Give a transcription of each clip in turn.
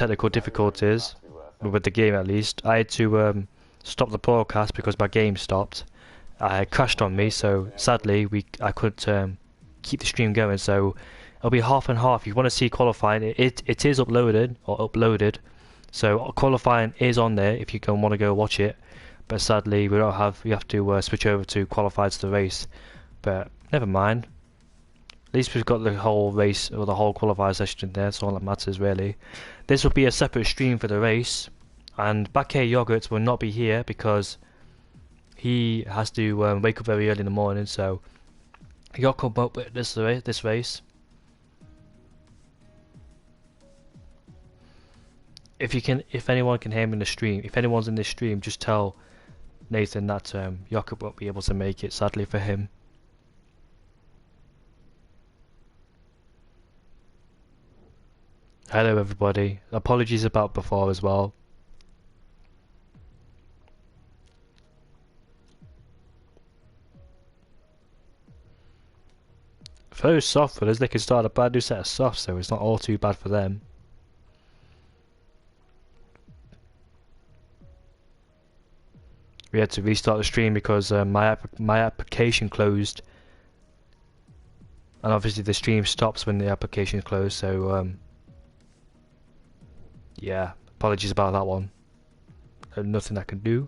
technical difficulties with the game at least. I had to stop the broadcast because my game stopped. It crashed on me, so sadly I couldn't keep the stream going. So it'll be half and half. If you want to see qualifying, it is uploaded. So qualifying is on there if you want to go watch it. But sadly we have to switch over to qualified to the race. But never mind. At least we've got the whole race or the whole qualifier session in there. That's all that matters really. This will be a separate stream for the race, and Back Here Yogurt will not be here because he has to wake up very early in the morning. So you'll come up with this race. If anyone can hear me in the stream, if anyone's in this stream, just tell Nathan that Jakob won't be able to make it, sadly for him. Hello everybody, apologies about before as well. For those soft runners, they can start a brand new set of softs, so it's not all too bad for them. We had to restart the stream because my application closed, and obviously the stream stops when the application is closed, so yeah, apologies about that one. Nothing I can do.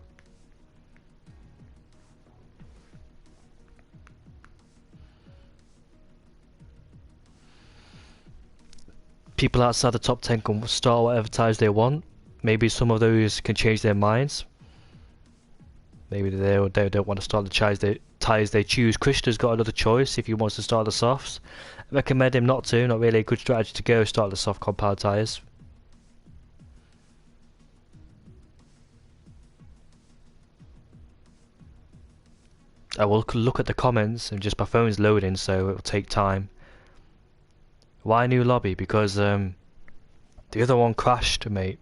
People outside the top 10 can start whatever ties they want. Maybe some of those can change their minds. Maybe they don't want to start the ties they choose. Krishna's got another choice if he wants to start the softs. I recommend him not to. Not really a good strategy to go start the soft compound tyres. I will look at the comments, and just my phone's loading, so it will take time. Why new lobby? Because the other one crashed, mate.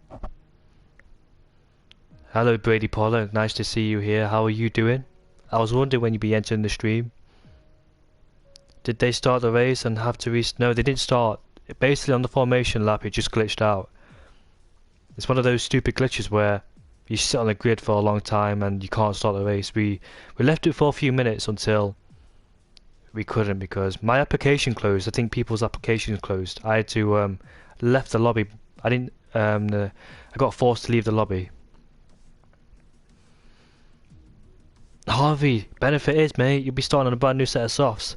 Hello Brady Paula, nice to see you here. How are you doing? I was wondering when you'd be entering the stream. Did they start the race and have to No, they didn't start. Basically on the formation lap it just glitched out. It's one of those stupid glitches where you sit on the grid for a long time and you can't start the race. We left it for a few minutes until we couldn't because my application closed. I think people's applications closed. I had to left the lobby. I got forced to leave the lobby. Harvey, benefit is, mate, you'll be starting on a brand new set of softs.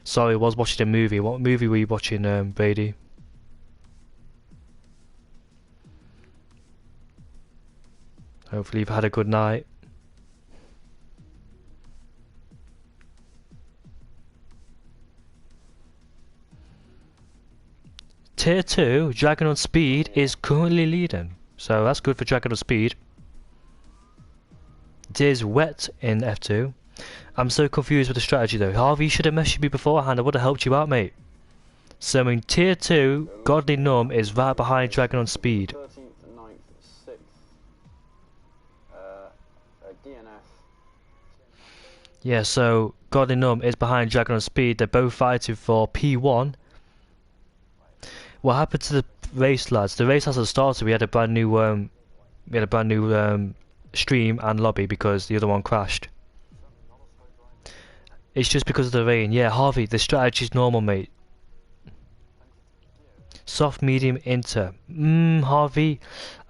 Sorry, I was watching a movie. What movie were you watching, Brady? Hopefully you've had a good night. Tier 2, Dragon on Speed is currently leading. So that's good for Dragon on Speed. It is wet in F2. I'm so confused with the strategy though. Harvey, you should have messaged me beforehand. I would have helped you out, mate. So in Tier 2, Godly Numb is right behind Dragon on Speed. 13th, 9th, 6th. DNF. Yeah, so Godly Numb is behind Dragon on Speed. They're both fighting for P1. What happened to the race, lads? The race hasn't started. We had a brand new stream and lobby because the other one crashed. It's just because of the rain. Yeah, Harvey, the strategy's normal, mate. Soft, medium, inter. Harvey,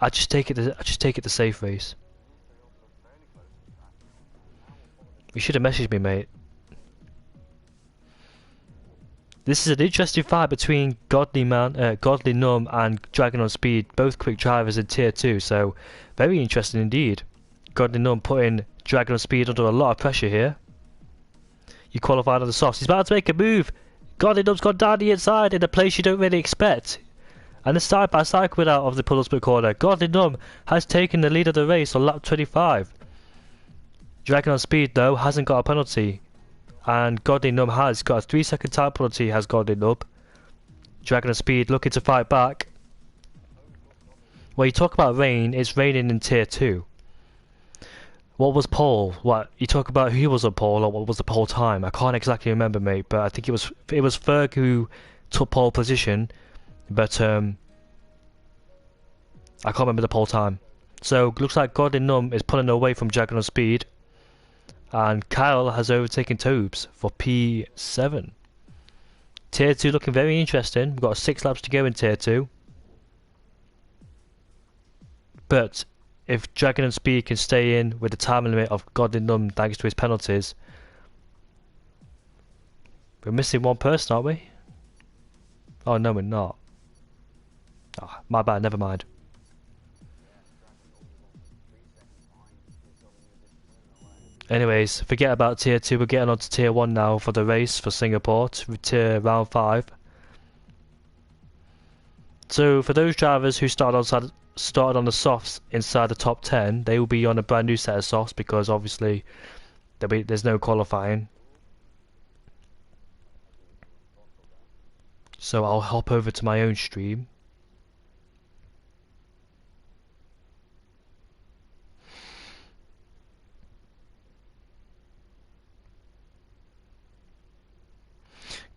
I just take it the safe race. You should have messaged me, mate. This is an interesting fight between Godly Numb and Dragon on Speed, both quick drivers in Tier 2, so very interesting indeed. Godly Numb putting Dragon on Speed under a lot of pressure here. You qualified on the softs. He's about to make a move. Godly Numb's gone down the inside in a place you don't really expect. And the side by side coming out of the penultimate corner. Godly Numb has taken the lead of the race on lap 25. Dragon on Speed though hasn't got a penalty. And Godly Numb has got a 3-second time penalty, has Godly Numb. Dragon on Speed looking to fight back. Well, you talk about rain, it's raining in Tier 2. What was pole? What, you talk about who was on pole or what was the pole time? I can't exactly remember, mate, but I think it was Ferg who took pole position. But I can't remember the pole time. So looks like Godly Num is pulling away from Dragon on Speed, and Kyle has overtaken Tobes for P7. Tier 2 looking very interesting. We've got 6 laps to go in Tier 2. But if Dragon and Speed can stay in with the time limit of Godly Num thanks to his penalties, we're missing one person, aren't we? Oh no, we're not. Oh, my bad, never mind. Anyways, forget about Tier 2, we're getting on to Tier 1 now for the race for Singapore, to round 5. So for those drivers who started on the softs inside the top 10, they will be on a brand new set of softs because obviously there's no qualifying. So I'll hop over to my own stream.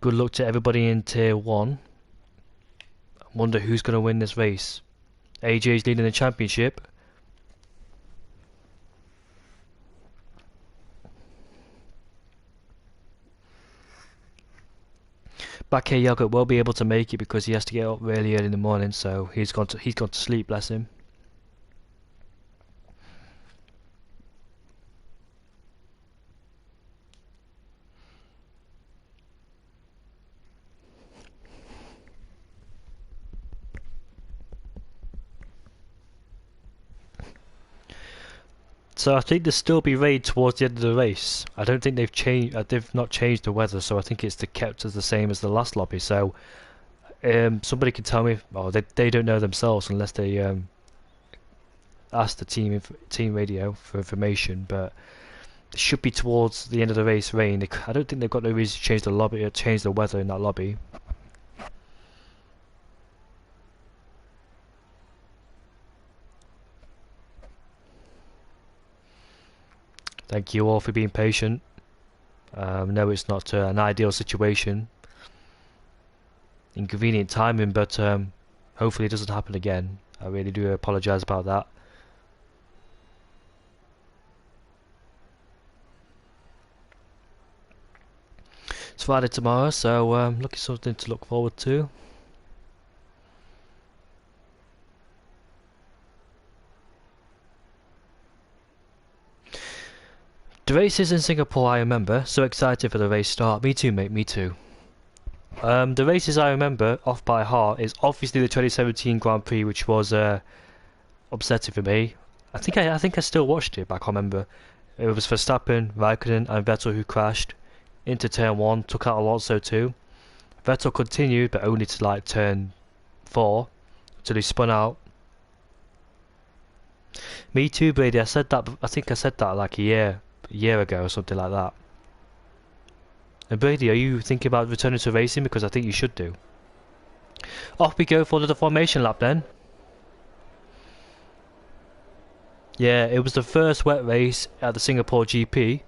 Good luck to everybody in Tier 1. I wonder who's going to win this race. AJ's leading the championship. Back here, Yogurt will be able to make it because he has to get up really early in the morning, so he's gone to sleep, bless him. So I think there'll still be rain towards the end of the race. I don't think they've changed. They've not changed the weather, so I think it's kept as the same as the last lobby. So somebody can tell me. Oh, they don't know themselves unless they ask the team radio for information. But it should be towards the end of the race rain. I don't think they've got no reason to change the lobby or change the weather in that lobby. Thank you all for being patient. No, it's not an ideal situation. Inconvenient timing, but hopefully it doesn't happen again. I really do apologise about that. It's Friday tomorrow, so looking something to look forward to. The races in Singapore I remember, so excited for the race start. Me too, mate, me too. The races I remember off by heart is obviously the 2017 Grand Prix, which was upsetting for me. I think I still watched it, but I can't remember. It was Verstappen, Raikkonen, and Vettel who crashed into turn 1, took out Alonso too. Vettel continued, but only to like turn 4 until he spun out. Me too, Brady. I said that. I think I said that like a year ago or something like that. And Brady, are you thinking about returning to racing? Because I think you should do. Off we go for the formation lap then. Yeah, it was the first wet race at the Singapore GP,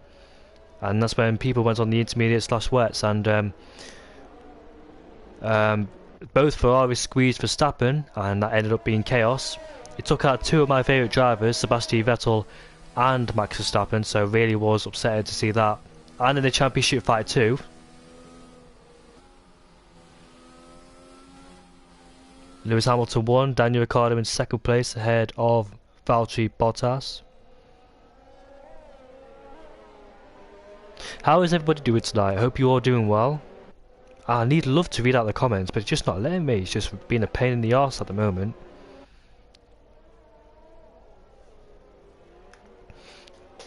and that's when people went on the intermediate/wets, and both Ferraris squeezed Verstappen, and that ended up being chaos. It took out two of my favourite drivers, Sebastian Vettel and Max Verstappen, so really was upsetting to see that. And in the championship fight too. Lewis Hamilton won, Daniel Ricciardo in second place ahead of Valtteri Bottas. How is everybody doing tonight? I hope you're all doing well. I need love to read out the comments, but it's just not letting me. It's just being a pain in the arse at the moment.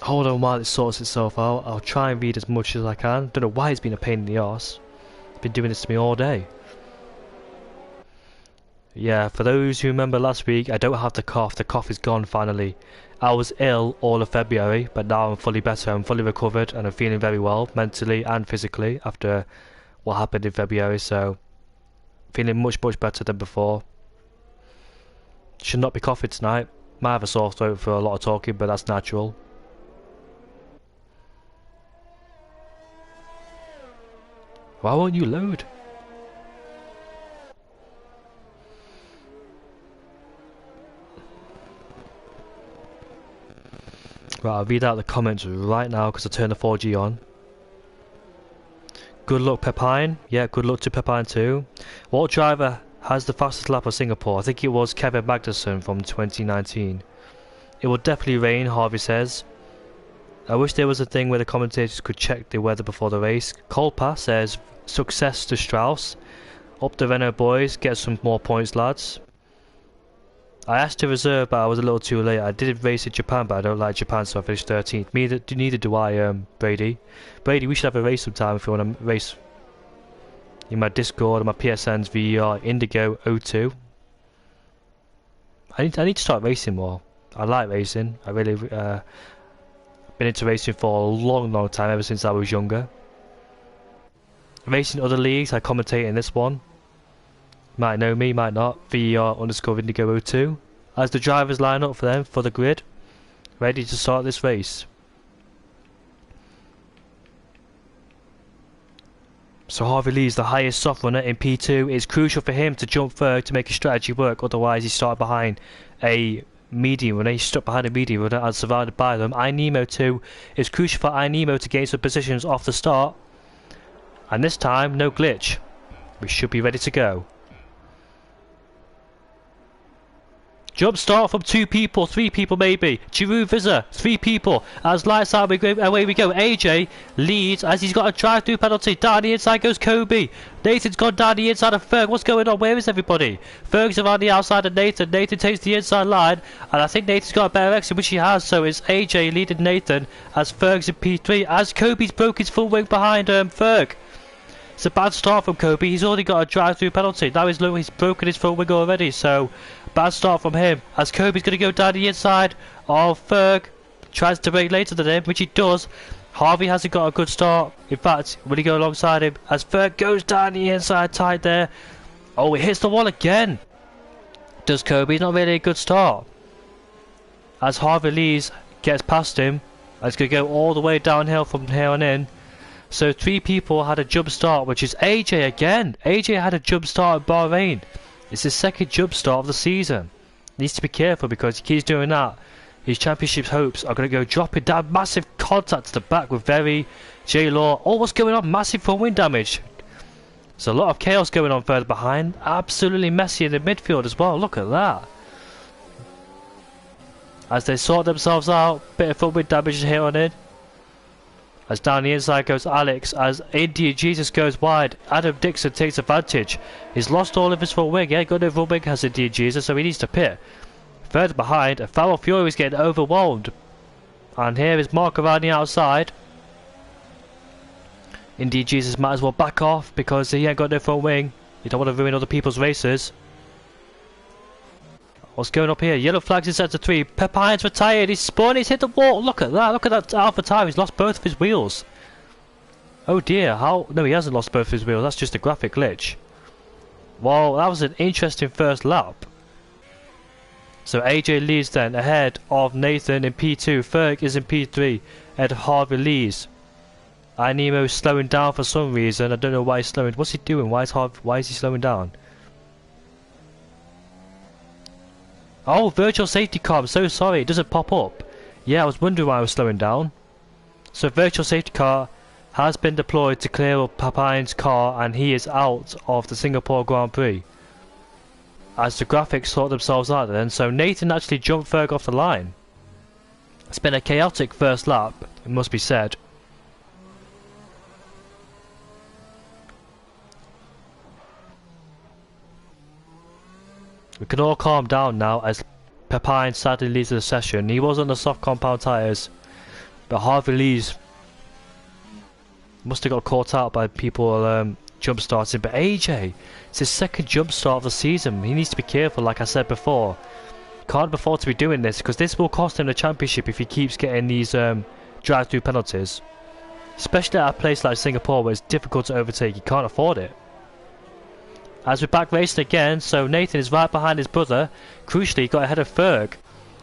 Hold on while it sorts itself out. I'll try and read as much as I can. Don't know why it's been a pain in the arse. It's been doing this to me all day. Yeah, for those who remember last week, I don't have the cough. The cough is gone finally. I was ill all of February, but now I'm fully better. I'm fully recovered and I'm feeling very well, mentally and physically, after what happened in February. So, feeling much better than before. Should not be coughing tonight. Might have a sore throat for a lot of talking, but that's natural. Why won't you load? Right, I'll read out the comments right now because I turned the 4G on. Good luck, Pepine. Yeah, good luck to Pepine too. What driver has the fastest lap of Singapore? I think it was Kevin Magnussen from 2019. It will definitely rain, Harvey says. I wish there was a thing where the commentators could check the weather before the race. Kolpa says, success to Strauss. Up the Renault boys, get some more points, lads. I asked to reserve, but I was a little too late. I did race in Japan, but I don't like Japan, so I finished 13th. Neither do I, Brady. Brady, we should have a race sometime if you want to race in my Discord, my PSN's VR Indigo 02. I need to start racing more. I like racing. I really been into racing for a long time, ever since I was younger. Racing other leagues, I commentate in this one. Might know me, might not. VR underscore Indigo 02. As the drivers line up for them for the grid, ready to start this race. So Harvey Lee's the highest soft runner in P2. It's crucial for him to jump third to make his strategy work, otherwise he started behind a medium runner. He's stuck behind a medium runner and surrounded by them. iNemo 2. It's crucial for iNemo to gain some positions off the start. And this time, no glitch. We should be ready to go. Jump start from 2 people, 3 people maybe. Giroud Vizza, 3 people. As lights out, away we go. AJ leads as he's got a drive-through penalty. Down the inside goes Kobe. Nathan's gone down the inside of Ferg. What's going on? Where is everybody? Ferg's around the outside of Nathan. Nathan takes the inside line. And I think Nathan's got a better exit, which he has. So it's AJ leading Nathan as Ferg's in P3. As Kobe's broke his full wing behind Ferg. It's a bad start from Kobe. He's already got a drive-through penalty. Now he's broken his full wing already. So bad start from him. As Kobe's going to go down the inside of Ferg. Tries to break later than him, which he does. Harvey hasn't got a good start. In fact, will he go alongside him? As Ferg goes down the inside tight there. Oh, it hits the wall again. Does Kobe? Not really a good start. As Harvey Lees gets past him. It's going to go all the way downhill from here on in. So 3 people had a jump start, which is AJ again. AJ had a jump start at Bahrain. It's his second jump start of the season. Needs to be careful because he keeps doing that. His championship hopes are going to go dropping down. Massive contact to the back with Very, J-Law. Oh, what's going on? Massive front wing damage. There's a lot of chaos going on further behind. Absolutely messy in the midfield as well. Look at that. As they sort themselves out. Bit of front wing damage here on in. As down the inside goes Alex, as India Jesus goes wide, Adam Dixon takes advantage. He's lost all of his front wing. Yeah, got no front wing has India Jesus, so he needs to pit. Further behind, Farrell Fury is getting overwhelmed. And here is Mark around the outside. India Jesus might as well back off because he ain't got no front wing. You don't want to ruin other people's races. What's going up here? Yellow flags in sector 3. Peppine's retired. He's spun. He's hit the wall. Look at that. Look at that Alpha Tower. He's lost both of his wheels. Oh dear. How? No, he hasn't lost both of his wheels. That's just a graphic glitch. Well, that was an interesting first lap. So AJ leads then ahead of Nathan in P2. Ferg is in P3 ahead of Harvey Lees. iNemo's slowing down for some reason. I don't know why he's slowing. What's he doing? Why is he slowing down? Oh, virtual safety car, I'm so sorry, it doesn't pop up. Yeah, I was wondering why I was slowing down. So virtual safety car has been deployed to clear up Papine's car and he is out of the Singapore Grand Prix. As the graphics sort themselves out then, so Nathan actually jumped Ferg off the line. It's been a chaotic first lap, it must be said. We can all calm down now as Pepine sadly leaves the session. He was on the soft compound tyres, but Harvey Lees must have got caught out by people jump starting. But AJ, it's his second jump start of the season. He needs to be careful, like I said before. Can't afford to be doing this because this will cost him the championship if he keeps getting these drive-through penalties. Especially at a place like Singapore where it's difficult to overtake. He can't afford it. As we're back racing again, so Nathan is right behind his brother. Crucially, he got ahead of Ferg.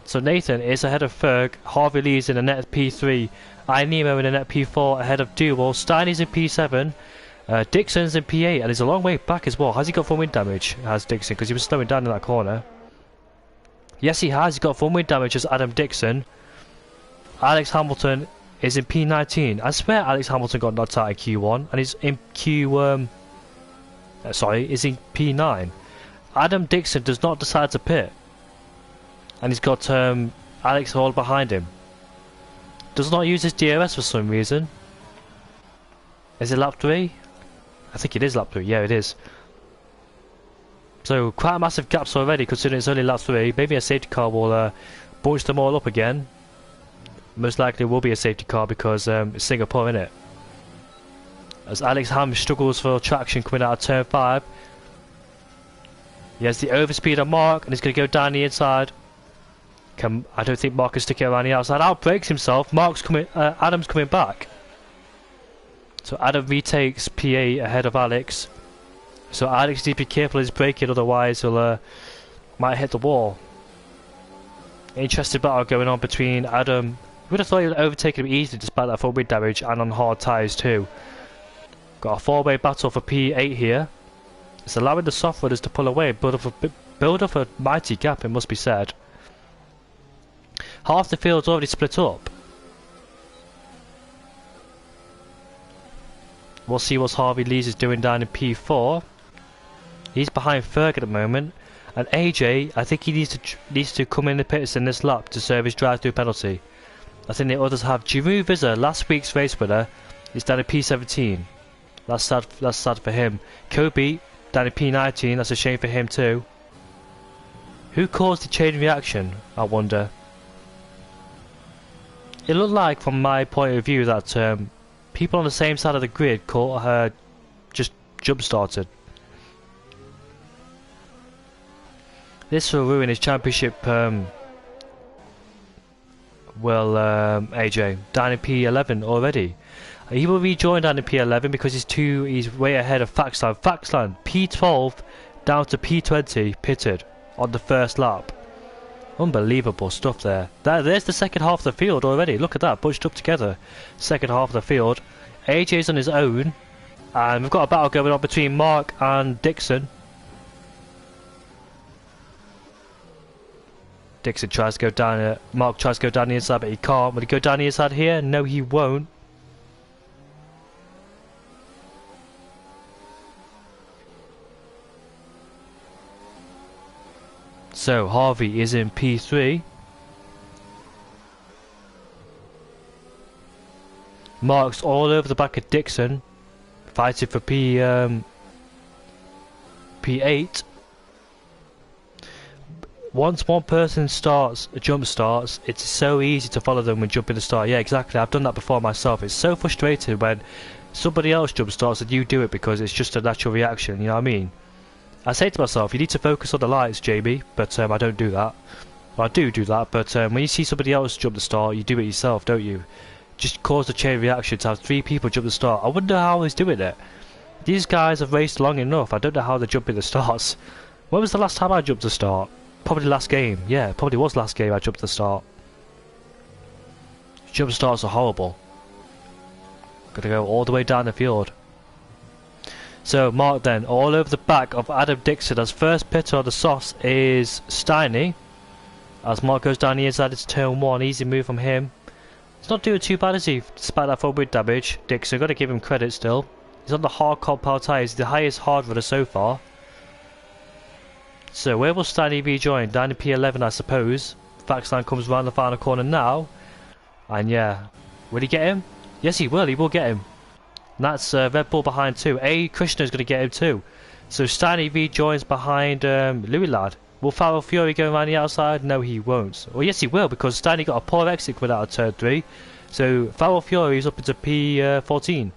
So Nathan is ahead of Ferg. Harvey Lee's in a net P3. iNemo in a net P4 ahead of Dual. Steiny's in P7. Dixon's in P8 and he's a long way back as well. Has he got front wing damage? Has Dixon, because he was slowing down in that corner. Yes, he has. He's got front wing damage as Adam Dixon. Alex Hamilton is in P19. I swear Alex Hamilton got knocked out in Q1 and he's in is in P9. Adam Dixon does not decide to pit. And he's got Alex Hall behind him. Does not use his DRS for some reason. Is it lap 3? I think it is lap 3, yeah it is. So quite massive gaps already considering it's only lap 3. Maybe a safety car will bunch them all up again. Most likely will be a safety car because it's Singapore, innit? As Alex Ham struggles for traction coming out of turn 5. He has the overspeed on Mark and he's going to go down the inside. I don't think Mark can stick it around the outside. Outbrakes himself. Adam's coming back. So Adam retakes P8 ahead of Alex. So Alex needs to be careful of his braking, otherwise he'll might hit the wall. Interesting battle going on between Adam. You would have thought he would have overtaken him easily despite that front wing damage and on hard tyres too. Got a four-way battle for P8 here. It's allowing the soft runners to pull away, build up a mighty gap, it must be said. Half the field's already split up. We'll see what Harvey Lees is doing down in P4. He's behind Ferg at the moment. And AJ, I think he needs to come in the pits in this lap to serve his drive-through penalty. I think the others have Giroux Vizzer, last week's race winner, is down in P17. That's sad for him. Kobe down in P19, that's a shame for him too. Who caused the chain reaction, I wonder? It looked like, from my point of view, that people on the same side of the grid just jump-started. This will ruin his championship, AJ, down in P11 already. He will rejoin down in P11 because he's way ahead of Faxland. Faxland, P12 down to P20, pitted on the first lap. Unbelievable stuff there. There's the second half of the field already. Look at that, bunched up together. Second half of the field. AJ's on his own. And we've got a battle going on between Mark and Dixon. Dixon tries to go down, Mark tries to go down the inside, but he can't. Will he go down the inside here? No, he won't. So, Harvey is in P3. Mark's all over the back of Dixon, fighting for P8. Once one person jump starts, it's so easy to follow them when jumping the start. Yeah, exactly. I've done that before myself. It's so frustrating when somebody else jump starts and you do it because it's just a natural reaction. You know what I mean? I say to myself, you need to focus on the lights, Jamie, but I don't do that. Well, I do that, but when you see somebody else jump the start, you do it yourself, don't you? Just cause the chain reaction to have 3 people jump the start. I wonder how he's doing it. These guys have raced long enough. I don't know how they're jumping the starts. When was the last time I jumped the start? Probably last game. Yeah, probably was last game I jumped the start. Jump starts are horrible. Gotta go all the way down the field. So Mark then, all over the back of Adam Dixon, as first pitter on the softs is Steiny. As Mark goes down the inside, it's turn 1, easy move from him. He's not doing too bad, is he, despite that front wing damage. Dixon, got to give him credit still. He's on the hard compound tyres, the highest hard runner so far. So where will Steiny rejoin? Down in P11 I suppose. Faxline comes round the final corner now. And yeah, will he get him? Yes he will get him. And that's Red Bull behind too. Krishna's going to get him too. So Steiny rejoins behind Louis Lad. Will Farrell Fury go around the outside? No, he won't. Well, yes, he will because Steiny got a poor exit coming out of turn 3. So Farrell Fury is up into P14.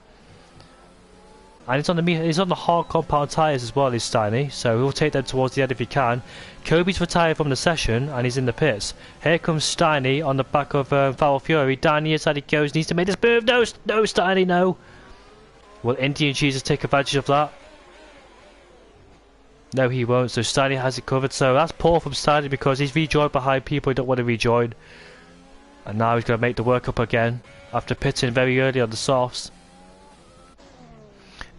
And he's on the hard compound tyres as well, is Steiny. So he'll take them towards the end if he can. Kobe's retired from the session and he's in the pits. Here comes Steiny on the back of Farrell Fury. Down the inside he goes. Needs to make this move. No, Steiny, no. Will Indian Jesus take advantage of that? No, he won't. So Steiny has it covered. So that's poor from Steiny because he's rejoined behind people he don't want to rejoin. And now he's going to make the work up again after pitting very early on the softs.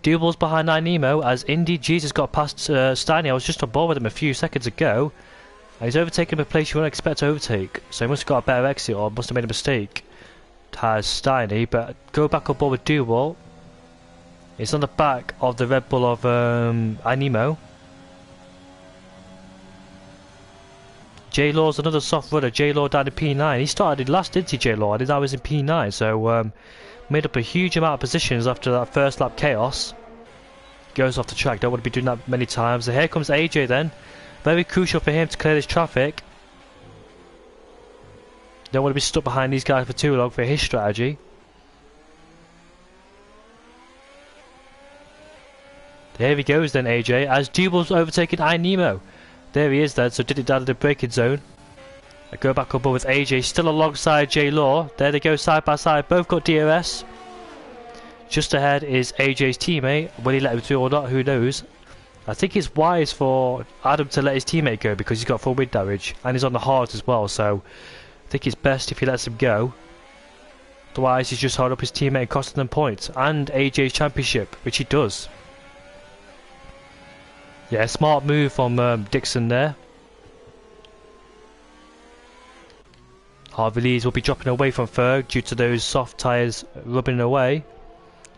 Double's behind 9 Nemo as Indy Jesus got past Steiny. I was just on board with him a few seconds ago. And he's overtaken him a place you wouldn't expect to overtake. So he must have got a better exit or must have made a mistake. has Steiny, but go back on board with Duval. It's on the back of the Red Bull of Animo. J-Law's another soft runner. J-Law down to P9. He started last, didn't he, J-Law? I think that was in P9, so made up a huge amount of positions after that first lap chaos. Goes off the track. Don't want to be doing that many times. So here comes AJ then. Very crucial for him to clear this traffic. Don't want to be stuck behind these guys for too long for his strategy. There he goes then, AJ, as Dubal's overtaking iNemo. There he is then, so did it down to the braking zone. I go back up with AJ, still alongside J Law. There they go side by side, both got DRS. Just ahead is AJ's teammate. Will he let him through or not? Who knows? I think it's wise for Adam to let his teammate go because he's got full wind damage and he's on the hard as well, so I think it's best if he lets him go. Otherwise he's just holding up his teammate and costing them points and AJ's championship, which he does. Yeah, smart move from Dixon there. Harvey Lees will be dropping away from Ferg due to those soft tyres rubbing away.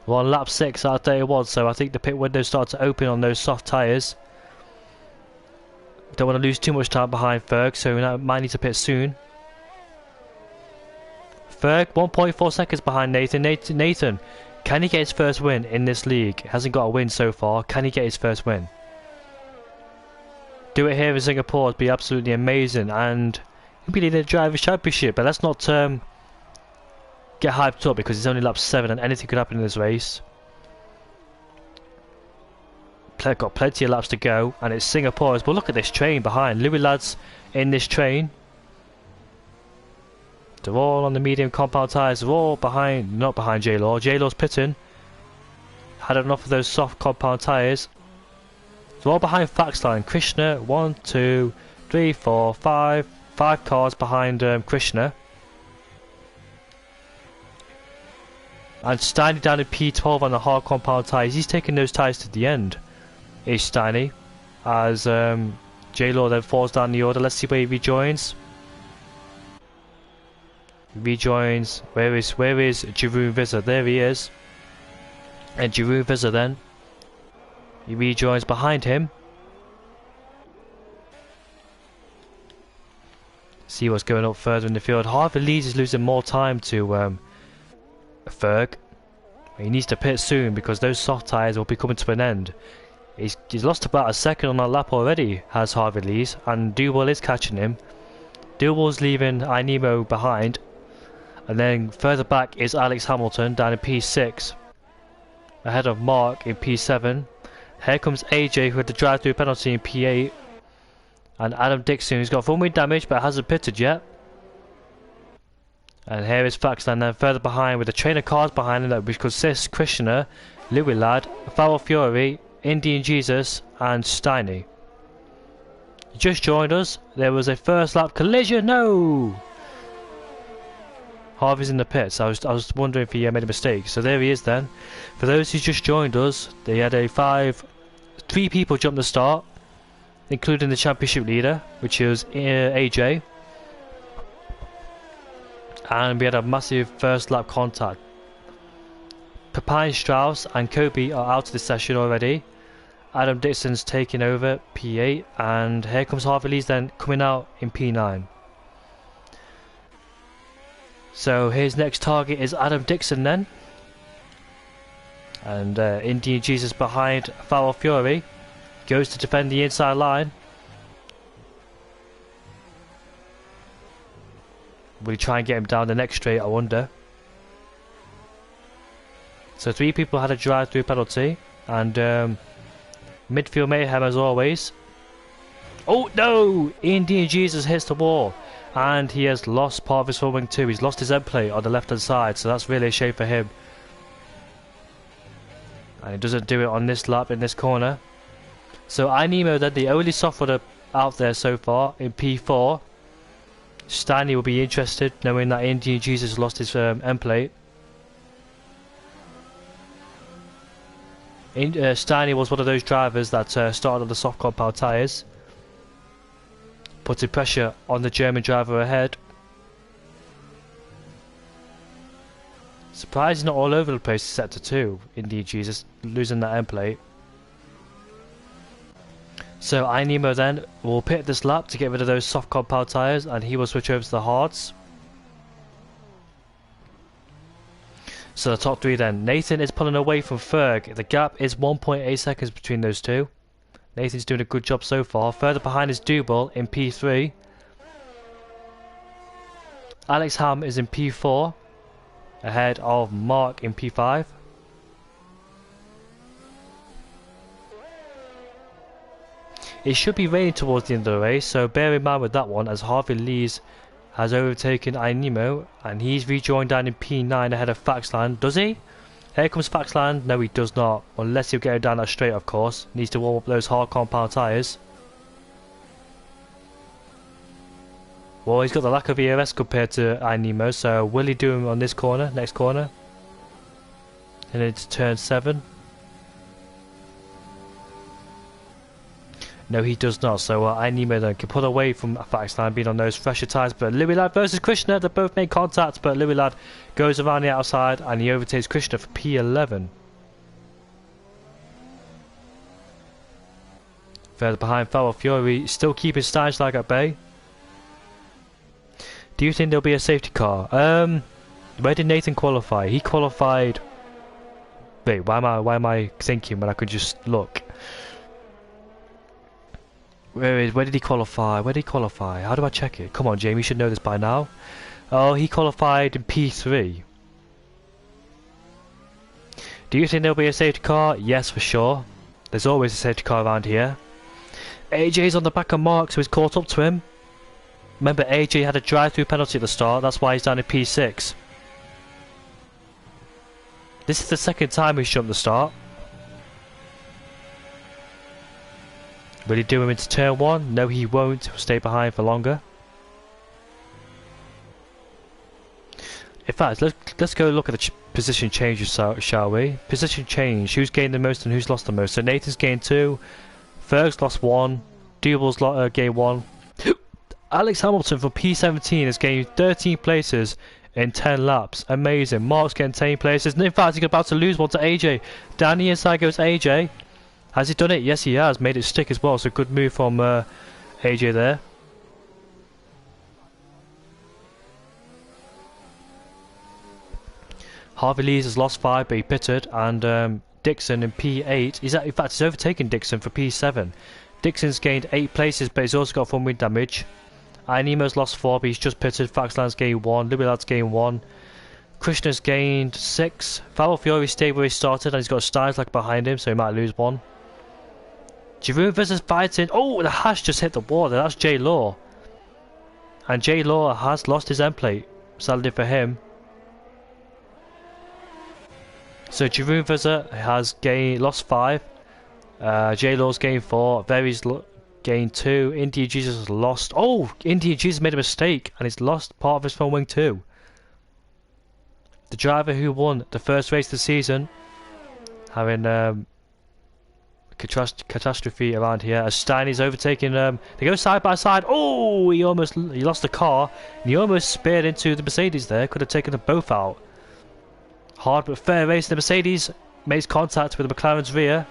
We're on lap 6 out of 31, so I think the pit window starts to open on those soft tyres. Don't want to lose too much time behind Ferg, so we might need to pit soon. Ferg 1.4 seconds behind Nathan. Nathan, can he get his first win in this league? Hasn't got a win so far. Can he get his first win? Do it here in Singapore would be absolutely amazing, and he'll be leading the Drivers' Championship. But let's not get hyped up because it's only lap 7 and anything could happen in this race. Got plenty of laps to go, and it's Singapore's. But look at this train behind. Louis lads in this train. They're all on the medium compound tyres. They're all behind, not behind J-Law. J-Law's pitting. Had enough of those soft compound tyres. They're all behind Faxline. Krishna, 1, 2, 3, 4, 5. 5 cars behind Krishna. And Steiny down in P12 on the hard compound tyres. He's taking those tyres to the end, is Steiny. As J-Law then falls down the order. Let's see where he rejoins. Rejoins. Where is Jeroen Visser? There he is. And Jeroen Visser then. He rejoins behind him. See what's going up further in the field. Harvey Lees is losing more time to Ferg. He needs to pit soon because those soft tyres will be coming to an end. He's lost about a second on that lap already, has Harvey Lees, and Duval is catching him. Duval's leaving iNemo behind, and then further back is Alex Hamilton down in P6, ahead of Mark in P7. Here comes AJ who had the drive-through penalty in P8, and Adam Dixon who's got full wind damage but hasn't pitted yet. And here is Faxland then further behind with a train of cars behind him that which consists Krishna, Louis Ladd, Farrell Fury, Indian Jesus and Steiny. You just joined us. There was a first lap collision. No! Harvey's in the pits. I was wondering if he made a mistake. So there he is then. For those who just joined us, they had three people jump the start, including the championship leader, which was AJ. And we had a massive first lap contact. Pepijn Strauss and Kobe are out of the session already. Adam Dixon's taking over P8, and here comes Harvey Lees then coming out in P9. So his next target is Adam Dixon then. And Indian Jesus behind Farrell Fury goes to defend the inside line. Will he try and get him down the next straight, I wonder. So 3 people had a drive-through penalty, and midfield mayhem as always. Oh no! Indian Jesus hits the wall, and he has lost part of his front wing too. He's lost his end plate on the left-hand side, so that's really a shame for him. And he doesn't do it on this lap in this corner. So iNemo then, the only soft runner out there so far in P4. Steiny will be interested knowing that Indian Jesus lost his end plate. Steiny was one of those drivers that started on the soft compound tyres, putting pressure on the German driver ahead. surprised he's not all over the place in sector 2. Indeed, Jesus, losing that end plate. So iNemo then will pit this lap to get rid of those soft compound tyres, and he will switch over to the hards. So the top 3 then. Nathan is pulling away from Ferg. The gap is 1.8 seconds between those two. Nathan's doing a good job so far. Further behind is Double in P3. Alex Ham is in P4. Ahead of Mark in P5. It should be raining towards the end of the race, so bear in mind with that one, as Harvey Lees has overtaken iNemo and he's rejoined down in P9 ahead of Faxland. Does he? Here comes Faxland. No, he does not, unless he'll get it down that straight, of course. Needs to warm up those hard compound tyres. Well, he's got the lack of ERS compared to iNemo, so will he do him on this corner, next corner? And it's turn 7. No, he does not, so iNemo then can pull away from Faxland being on those fresher tyres. But Louis Ladd versus Krishna, they both make contact, but Louis Ladd goes around the outside and he overtakes Krishna for P11. Further behind, Farrell Fury still keeping Stein Slag at bay. Do you think there'll be a safety car? Where did Nathan qualify? He qualified... Wait, why am I thinking when I could just look? Where did he qualify? Where did he qualify? How do I check it? Come on, Jamie, you should know this by now. Oh, he qualified in P3. Do you think there'll be a safety car? Yes, for sure. There's always a safety car around here. AJ's on the back of Mark, so he's caught up to him. Remember, AJ had a drive-through penalty at the start. That's why he's down in P6. This is the second time he's jumped the start. Will he do him into turn 1? No, he won't. He'll stay behind for longer. In fact, let's go look at the position changes, shall we? Position change. Who's gained the most and who's lost the most? So Nathan's gained 2. Ferg's lost 1. Double's gained 1. Alex Hamilton from P17 has gained 13 places in 10 laps. Amazing. Mark's getting 10 places. And in fact, he's about to lose one to AJ. Down the inside goes AJ. Has he done it? Yes, he has. Made it stick as well. So good move from AJ there. Harvey Lees has lost 5, but he pitted. And Dixon in P8. In fact, he's overtaken Dixon for P7. Dixon's gained 8 places, but he's also got 4 wind damage. iNemo's lost 4, but he's just pitted. Faxland's gained 1. Louis Ladd's gained 1. Krishna's gained 6. Farrell Fury stayed where he started, and he's got Steins like behind him, so he might lose 1. Giroud versus fighting. Oh, the hash just hit the wall. That's J Law. And J Law has lost his end plate. Sadly for him. So Giroud versus has lost 5. J Law's gained 4. Very's gained 2. India Jesus has lost. Oh, India Jesus made a mistake and he's lost part of his front wing too. The driver who won the first race of the season, having catastrophe around here as Steiny's overtaking they go side by side. Oh, he lost the car and he almost speared into the Mercedes there. Could have taken them both out. Hard but fair race. The Mercedes makes contact with the McLaren's rear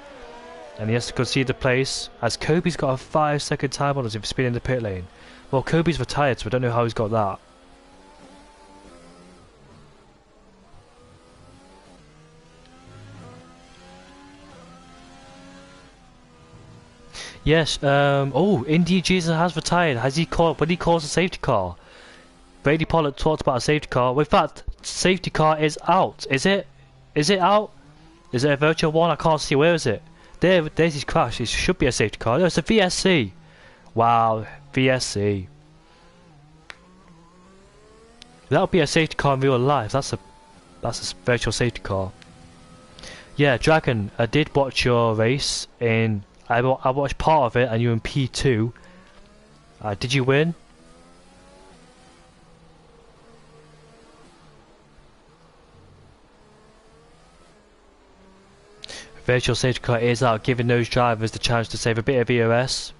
and he has to concede the place as Kobe's got a 5-second time on us if he's spinning the pit lane. Well, Kobe's retired, so I don't know how he's got that. Yes, oh, Indy Jesus has retired. Has he called, when he calls a safety car? Brady Pollard talked about a safety car. Well, in fact, safety car is out. Is it? Is it out? Is it a virtual one? I can't see. Where is it? There's his crash. It should be a safety car. No, it's a VSC. Wow, VSC. That would be a safety car in real life. That's a virtual safety car. Yeah, Dragon, I did watch your race in... I watched part of it and you're in P2. Did you win? Virtual safety car is out, giving those drivers the chance to save a bit of EOS.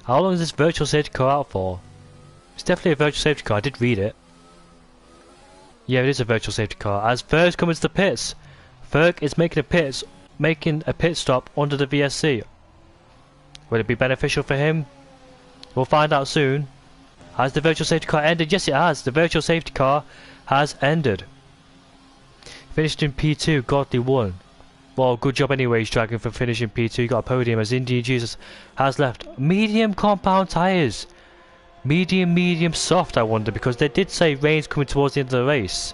How long is this virtual safety car out for? It's definitely a virtual safety car, I did read it. Yeah, it is a virtual safety car. As Ferg's coming to the pits. Ferg is making a pit stop under the VSC. Will it be beneficial for him? We'll find out soon. Has the virtual safety car ended? Yes, it has. The virtual safety car has ended. Finished in P2, Godly won. Well, good job anyways, Dragon, for finishing P2. You got a podium as Indian Jesus has left. Medium compound tyres. Medium, soft, I wonder, because they did say rain's coming towards the end of the race.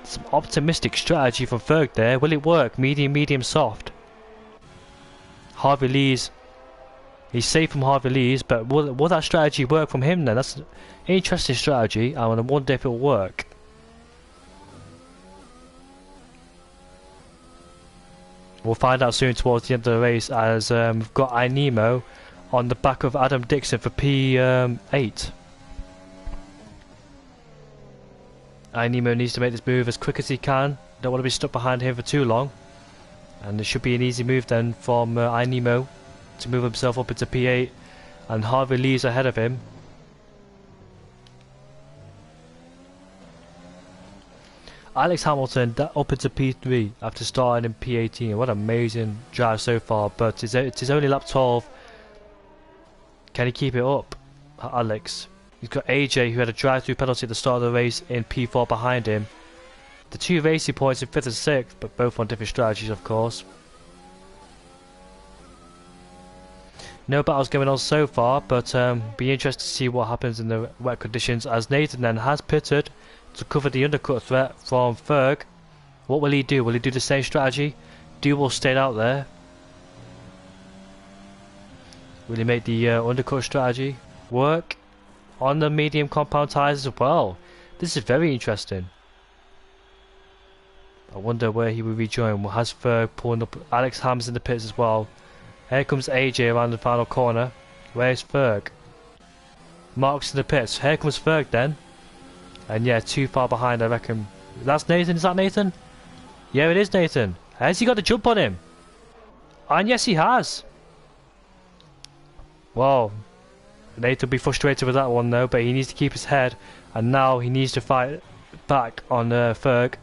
Some optimistic strategy from Ferg there. Will it work? Medium, soft. Harvey Lee's. He's safe from Harvey Lee's, but will that strategy work from him then? That's an interesting strategy. I wonder if it'll work. We'll find out soon towards the end of the race, as we've got Inemo on the back of Adam Dixon for P8. Inemo needs to make this move as quick as he can. Don't want to be stuck behind him for too long. And it should be an easy move then from Inemo to move himself up into P8. And Harvey Lee's ahead of him. Alex Hamilton up into P3 after starting in P18. What an amazing drive so far, but it's only lap 12. Can he keep it up, Alex? He's got AJ, who had a drive-through penalty at the start of the race, in P4 behind him. The two racing points in 5th and 6th, but both on different strategies, of course. No battles going on so far, but be interested to see what happens in the wet conditions, as Nathan then has pitted to cover the undercut threat from Ferg. What will he do? Will he do the same strategy? Duel stayed out there. Will he make the undercut strategy work on the medium compound tyres as well? This is very interesting. I wonder where he will rejoin. Has Ferg pulling up? Alex Ham's in the pits as well. Here comes AJ around the final corner. Where's Ferg? Mark's in the pits. Here comes Ferg then. And yeah, too far behind, I reckon. That's Nathan. Is that Nathan? Yeah, it is Nathan. Has he got the jump on him? And yes, he has. Well, Nathan will be frustrated with that one though, but he needs to keep his head. And now he needs to fight back on Ferg.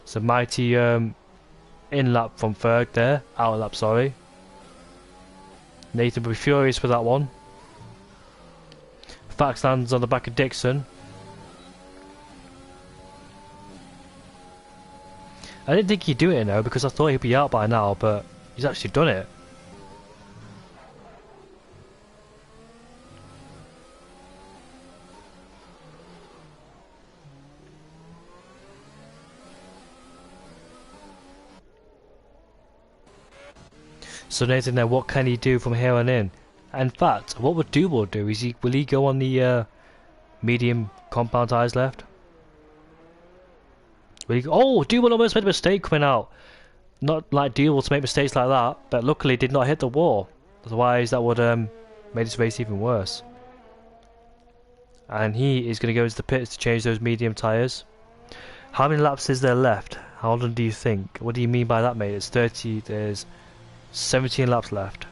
It's a mighty in-lap from Ferg there. Out-lap, sorry. Nathan will be furious with that one. Fax lands on the back of Dixon. I didn't think he'd do it now because I thought he'd be out by now, but he's actually done it. So Nathan, now what can he do from here on in? In fact, what would Duel do? Will he go on the medium compound tyres left? Oh, Duel almost made a mistake coming out. Not like Duel to make mistakes like that, but luckily did not hit the wall. Otherwise that would made his race even worse. And he is going to go into the pits to change those medium tyres. How many laps is there left? How long do you think? What do you mean by that, mate? It's 30, there's 17 laps left.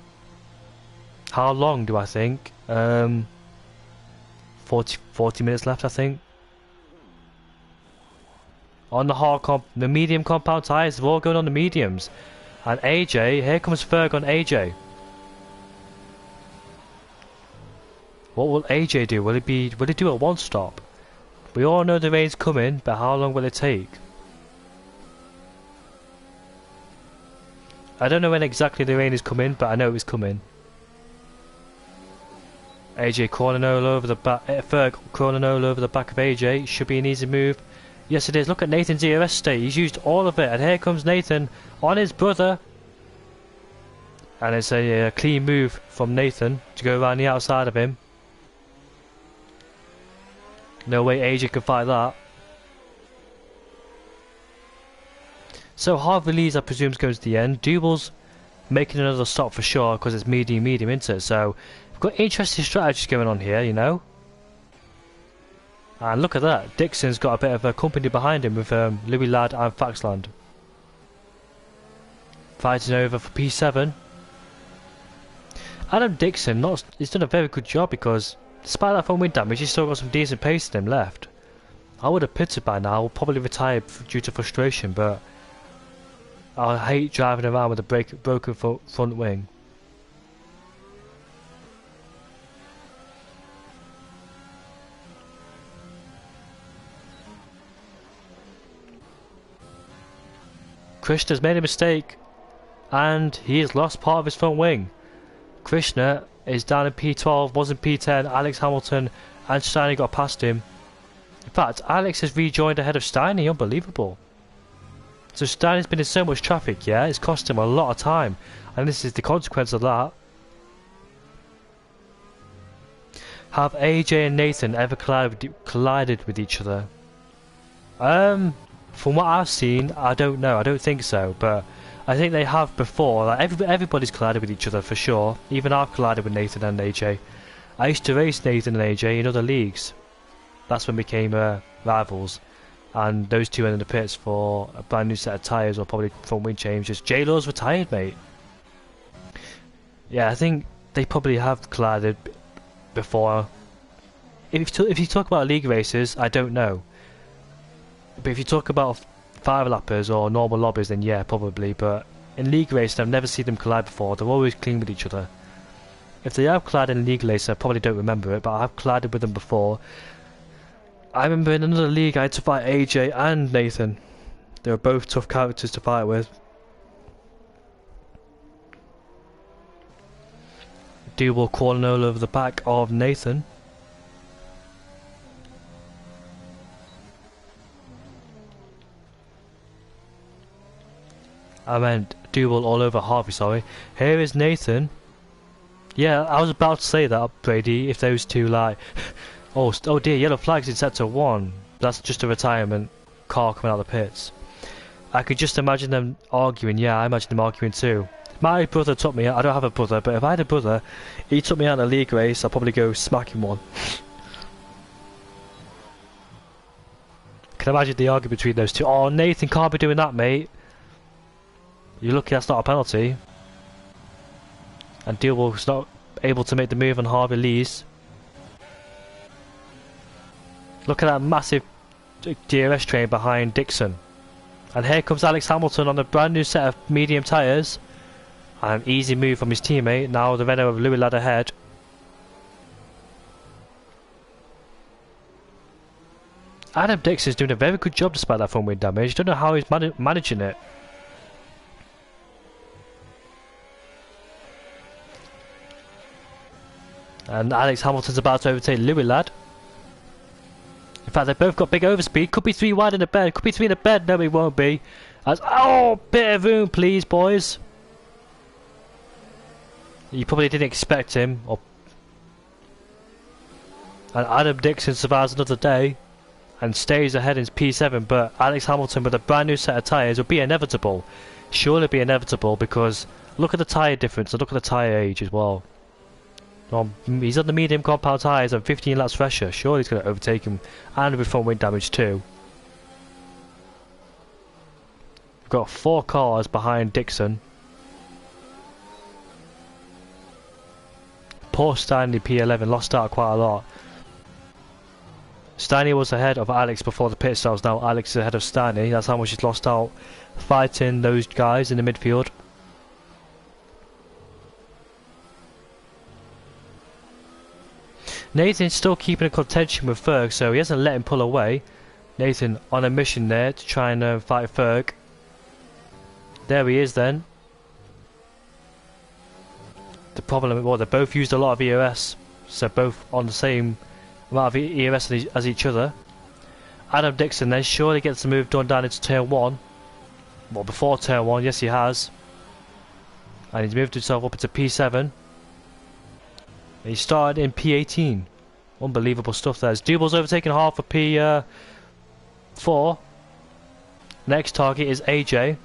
How long do I think? 40 minutes left, I think. On the medium compound tyres, they're all going on the mediums. And AJ, here comes Ferg on AJ. What will AJ do? Will he do a one stop? We all know the rain's coming, but how long will it take? I don't know when exactly the rain is coming, but I know it's coming. AJ crawling all over the back. Ferg crawling all over the back of AJ. Should be an easy move. Yes, it is. Look at Nathan's ERS state. He's used all of it, and here comes Nathan on his brother. And it's a clean move from Nathan to go around the outside of him. No way AJ can fight that. So Harvey Lee's, I presume, goes to the end. Duel's making another stop for sure because it's medium, isn't it? So we've got interesting strategies going on here, you know. And look at that, Dixon's got a bit of a company behind him with Louis Ladd and Faxland. Fighting over for P7. Adam Dixon, he's done a very good job because despite that front wing damage, he's still got some decent pace in him left. I would have pitted by now, probably retired due to frustration, but I hate driving around with a broken front wing. Krishna's made a mistake, and he has lost part of his front wing. Krishna is down in P12, was in P10, Alex Hamilton and Steiny got past him. In fact, Alex has rejoined ahead of Steiny, unbelievable. So Steiny's been in so much traffic, yeah, it's cost him a lot of time, and this is the consequence of that. Have AJ and Nathan ever collided with each other? From what I've seen, I don't know. I don't think so, but I think they have before. Like everybody's collided with each other for sure. Even I've collided with Nathan and AJ. I used to race Nathan and AJ in other leagues. That's when we became rivals, and those two went in the pits for a brand new set of tyres or probably front wing changes. J-Law's retired, mate. Yeah, I think they probably have collided before. If you talk about league races, I don't know. But if you talk about five lappers or normal lobbies, then yeah, probably. But in league races, I've never seen them collide before. They're always clean with each other. If they have collided in league races, I probably don't remember it, but I have collided with them before. I remember in another league I had to fight AJ and Nathan. They were both tough characters to fight with. Double crawling all over the back of Nathan. I meant Double all over Harvey, sorry. Here is Nathan. Yeah, I was about to say that, Brady, if those two like... oh dear, yellow flags in sector 1. That's just a retirement car coming out of the pits. I could just imagine them arguing, yeah, I imagine them arguing too. My brother took me out, I don't have a brother, but if I had a brother, he took me out in a league race, I'd probably go smack him one. Can imagine the argument between those two. Oh, Nathan can't be doing that, mate. You're lucky that's not a penalty. And Dealwell's not able to make the move on Harvey Lee's. Look at that massive DRS train behind Dixon. And here comes Alex Hamilton on a brand new set of medium tyres. And an easy move from his teammate. Now the Renault of Louis Ladd ahead. Adam Dixon's doing a very good job despite that front wing damage. Don't know how he's managing it. And Alex Hamilton's about to overtake Louis Ladd. In fact, they've both got big overspeed. Could be 3 wide in the bed. Could be 3 in the bed. No, it won't be. As oh, bit of room, please, boys. You probably didn't expect him. And Adam Dixon survives another day and stays ahead in P7. But Alex Hamilton with a brand new set of tyres will be inevitable. Surely be inevitable because look at the tyre difference and look at the tyre age as well. He's on the medium compound tyres and 15 laps fresher. Surely he's going to overtake him, and with front wing damage too. We've got 4 cars behind Dixon. Poor Steiny P11 lost out quite a lot. Steiny was ahead of Alex before the pit stops. Now Alex is ahead of Steiny. That's how much he's lost out fighting those guys in the midfield. Nathan's still keeping a contention with Ferg, so he hasn't let him pull away. Nathan on a mission there to try and fight Ferg. There he is then. The problem, well, they both used a lot of EOS, so both on the same amount of EOS as each other. Adam Dixon then surely gets the move done down into turn 1. Well, before turn 1, yes he has. And he's moved himself up into P7. He started in P18. Unbelievable stuff there. Double's overtaken half of P4. Next target is AJ.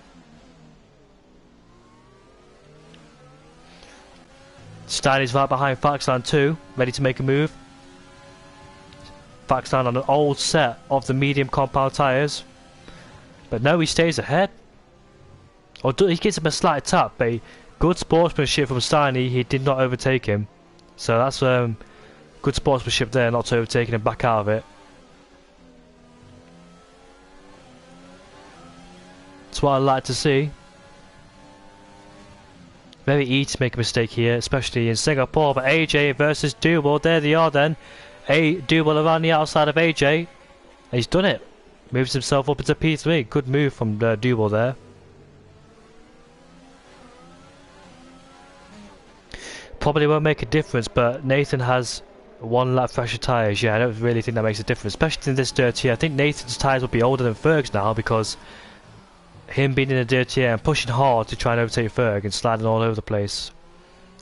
Steiny's right behind Faxland too, ready to make a move. Faxland on an old set of the medium compound tyres. But no, he stays ahead. Or he gives him a slight tap, but Good sportsmanship from Steiny, he did not overtake him. So that's good sportsmanship there, not to overtaking him back out of it. That's what I like to see. Very easy to make a mistake here, especially in Singapore. But AJ versus Duel, there they are then. Duel around the outside of AJ. He's done it. Moves himself up into P3. Good move from Duel there. Probably won't make a difference, but Nathan has 1 lap fresher tyres. Yeah, I don't really think that makes a difference, especially in this dirt here. I think Nathan's tyres will be older than Ferg's now because him being in the dirt here and pushing hard to try and overtake Ferg and sliding all over the place.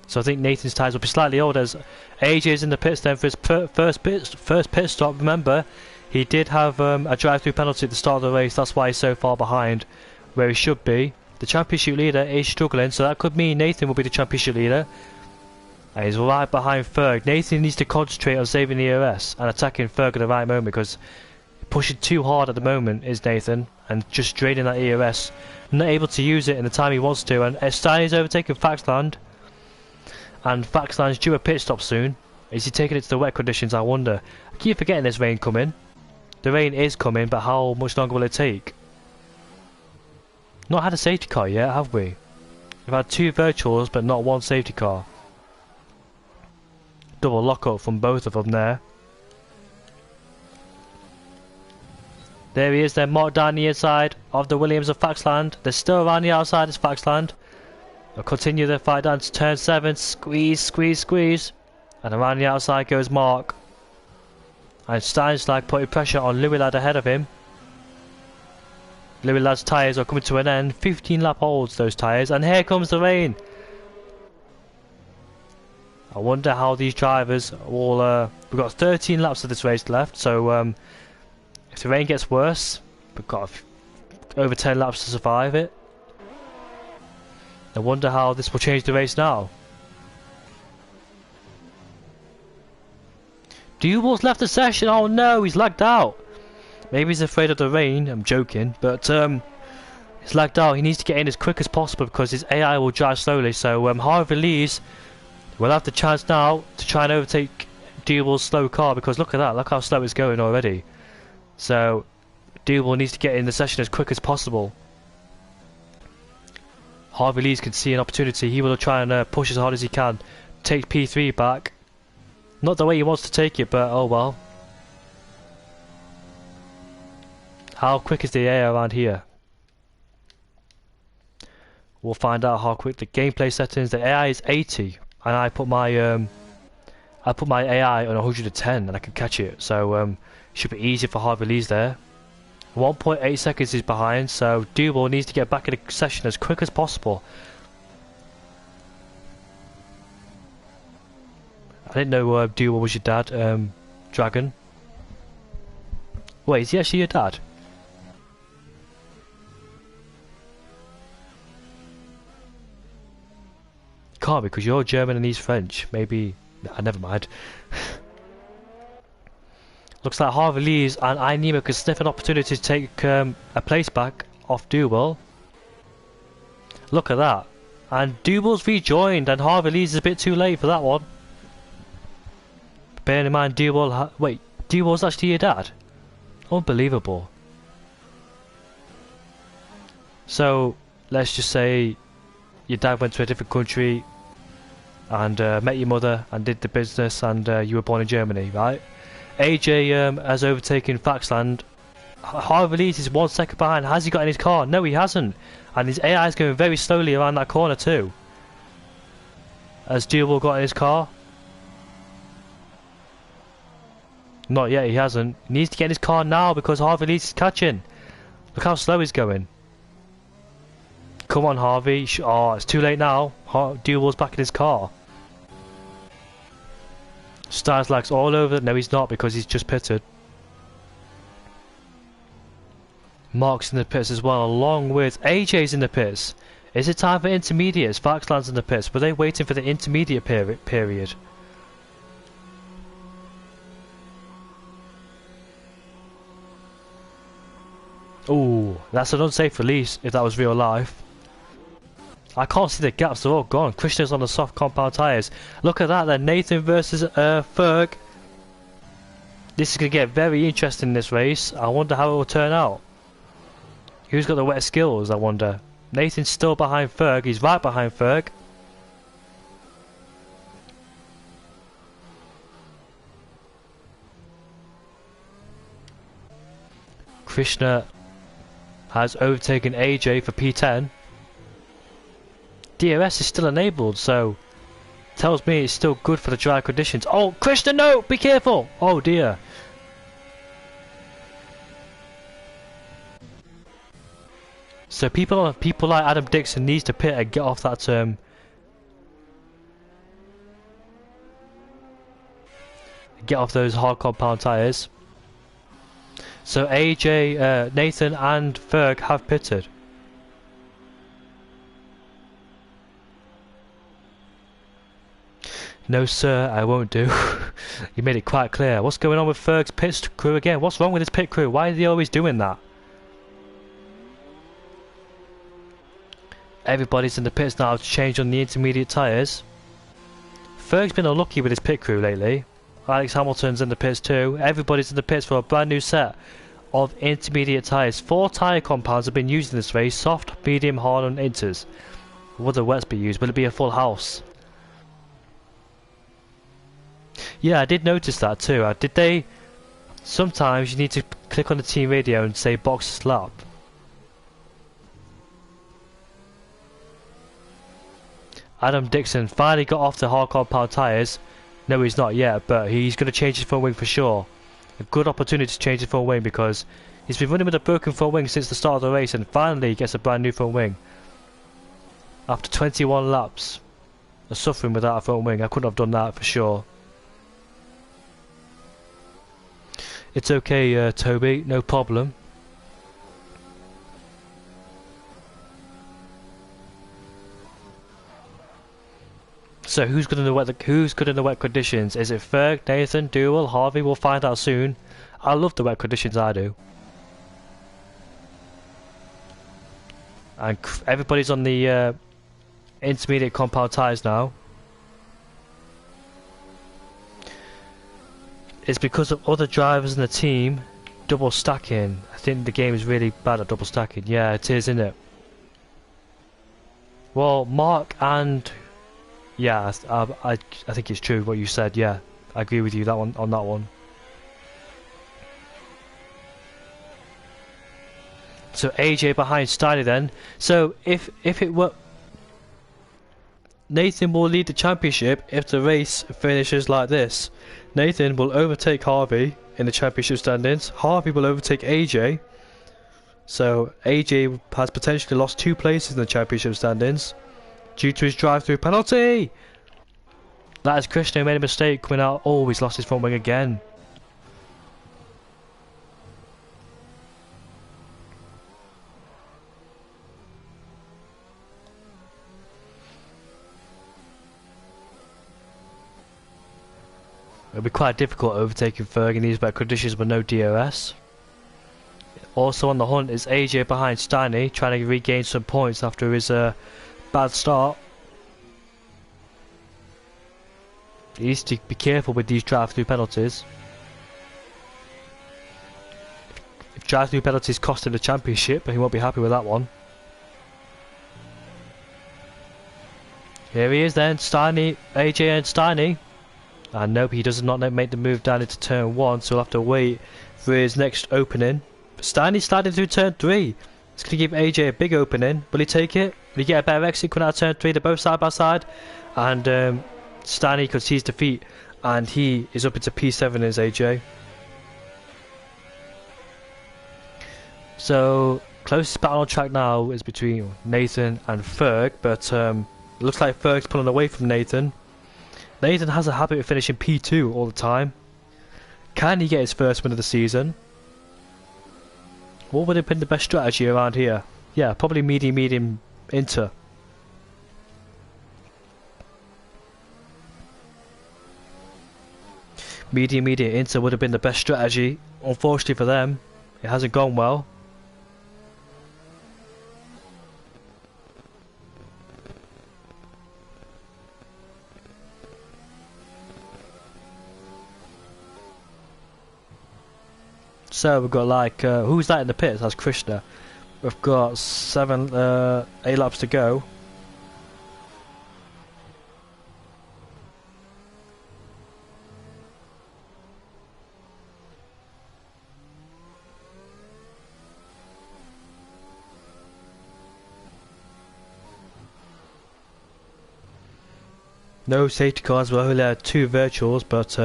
So I think Nathan's tyres will be slightly older as AJ's in the pits then for his first pit stop. Remember, he did have a drive-through penalty at the start of the race. That's why he's so far behind where he should be. The championship leader is struggling, so that could mean Nathan will be the championship leader. And he's right behind Ferg. Nathan needs to concentrate on saving the ERS and attacking Ferg at the right moment because pushing too hard at the moment is Nathan and just draining that ERS. Not able to use it in the time he wants to. And Steiny's overtaking Faxland. And Faxland's due a pit stop soon. Is he taking it to the wet conditions, I wonder? I keep forgetting there's rain coming. The rain is coming, but how much longer will it take? Not had a safety car yet, have we? We've had 2 virtuals, but not 1 safety car. Double lockup from both of them there. There he is then, marked down the inside of the Williams of Faxland. They're still around the outside as Faxland. They'll continue their fight down to turn 7. Squeeze, squeeze, squeeze. And around the outside goes Mark. And Steinslag putting pressure on Louis Ladd ahead of him. Louis Ladd's tyres are coming to an end. 15 lap holds those tyres. And here comes the rain. I wonder how these drivers will... we've got 13 laps of this race left. So if the rain gets worse, we've got over 10 laps to survive it. I wonder how this will change the race now. Duel's left the session. Oh no, he's lagged out. Maybe he's afraid of the rain. I'm joking, but he's lagged out. He needs to get in as quick as possible because his AI will drive slowly. So Harvey Lees will have the chance now to try and overtake Duel's slow car because look at that. Look how slow it's going already. So Duel needs to get in the session as quick as possible. Harvey Lees can see an opportunity. He will try and push as hard as he can. Take P3 back. Not the way he wants to take it, but oh well. How quick is the AI around here? We'll find out how quick the gameplay settings. The AI is 80, and I put my AI on 110, and I can catch it. So should be easy for Harvey Lees there. 1.8 seconds is behind, so Duel needs to get back in the session as quick as possible. I didn't know Duel was your dad, Dragon. Wait, is he actually your dad? Can't because you're German and he's French. Maybe... Nah, never mind. Looks like Harvey Lees and Nemo can sniff an opportunity to take a place back off Duel. Look at that. And Duel's rejoined and Harvey Lees is a bit too late for that one. Bearing in mind Duel... Wait, Duel's actually your dad? Unbelievable. So, let's just say your dad went to a different country and met your mother and did the business and you were born in Germany, right? AJ has overtaken Faxland. Harvey Lees is 1 second behind. Has he got in his car? No, he hasn't. And his AI is going very slowly around that corner too. Has Duel got in his car? Not yet, he hasn't. He needs to get in his car now because Harvey Lees is catching. Look how slow he's going. Come on, Harvey. Oh, it's too late now. Duel's back in his car. Starslag's all over. No, he's not because he's just pitted. Mark's in the pits as well, along with AJ's in the pits. Is it time for intermediates? Faxland's in the pits. Were they waiting for the intermediate period? Ooh, that's an unsafe release if that was real life. I can't see the gaps, they're all gone. Krishna's on the soft compound tyres. Look at that then, Nathan versus Ferg. This is going to get very interesting in this race. I wonder how it will turn out. Who's got the wet skills, I wonder. Nathan's still behind Ferg, he's right behind Ferg. Krishna has overtaken AJ for P10. DRS is still enabled, so tells me it's still good for the dry conditions. Oh, Krishna, no! Be careful! Oh dear. So people like Adam Dixon needs to pit and get off that get off those hard compound tyres. So AJ, Nathan and Ferg have pitted. No sir, I won't do. You made it quite clear. What's going on with Ferg's pit crew again? What's wrong with his pit crew? Why are they always doing that? Everybody's in the pits now to change on the intermediate tyres. Ferg's been unlucky with his pit crew lately. Alex Hamilton's in the pits too. Everybody's in the pits for a brand new set of intermediate tyres. 4 tyre compounds have been used in this race. Soft, medium, hard and inters. Will the wets be used? Will it be a full house? Yeah, I did notice that too. Did they... Sometimes you need to click on the team radio and say box slap. Adam Dixon finally got off the hard compound tyres. No, he's not yet, but he's going to change his front wing for sure. A good opportunity to change his front wing because he's been running with a broken front wing since the start of the race and finally he gets a brand new front wing. After 21 laps of suffering without a front wing, I couldn't have done that for sure. It's okay, Toby, no problem. So who's good in the wet conditions? Is it Ferg, Nathan, Duel, Harvey? We'll find out soon. I love the wet conditions, I do. And everybody's on the intermediate compound tyres now. It's because of other drivers in the team double stacking. I think the game is really bad at double stacking. Yeah, it is, isn't it? Well, Mark and... Yeah, I think it's true what you said. Yeah, I agree with you on that one. So AJ behind Steiner then. So if it were, Nathan will lead the championship if the race finishes like this. Nathan will overtake Harvey in the championship standings. Harvey will overtake AJ. So AJ has potentially lost 2 places in the championship standings due to his drive-through penalty. That is Krishna who made a mistake coming out. Oh, he's lost his front wing again. It'll be quite difficult overtaking Ferg in these wet conditions with no DRS. Also on the hunt is AJ behind Steiny, trying to regain some points after his bad start. He needs to be careful with these drive-through penalties. If drive-through penalties cost him the championship, he won't be happy with that one. Here he is then, Steiny, AJ and Steiny. And nope, he does not make the move down into turn 1, so we'll have to wait for his next opening. Steiny's sliding through turn 3. It's going to give AJ a big opening. Will he take it? Will he get a better exit coming out of turn 3? They're both side by side. And Steiny concedes defeat. And he is up into P7 as AJ. So, closest battle on track now is between Nathan and Ferg. But it looks like Ferg's pulling away from Nathan. Nathan has a habit of finishing P2 all the time. Can he get his first win of the season? What would have been the best strategy around here? Yeah, probably medium, inter. Medium, inter would have been the best strategy. Unfortunately for them, it hasn't gone well. So we've got like who's that in the pits? That's Krishna. We've got 8 laps to go. No safety cars. We'll only have 2 virtuals, but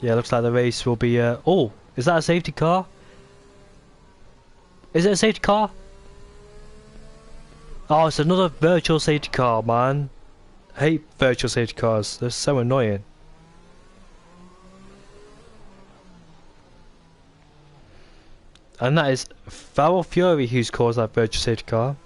yeah, looks like the race will be. Oh, is that a safety car? Is it a safety car? Oh, it's another virtual safety car, man. I hate virtual safety cars. They're so annoying. And that is Foul Fury who's caused that virtual safety car.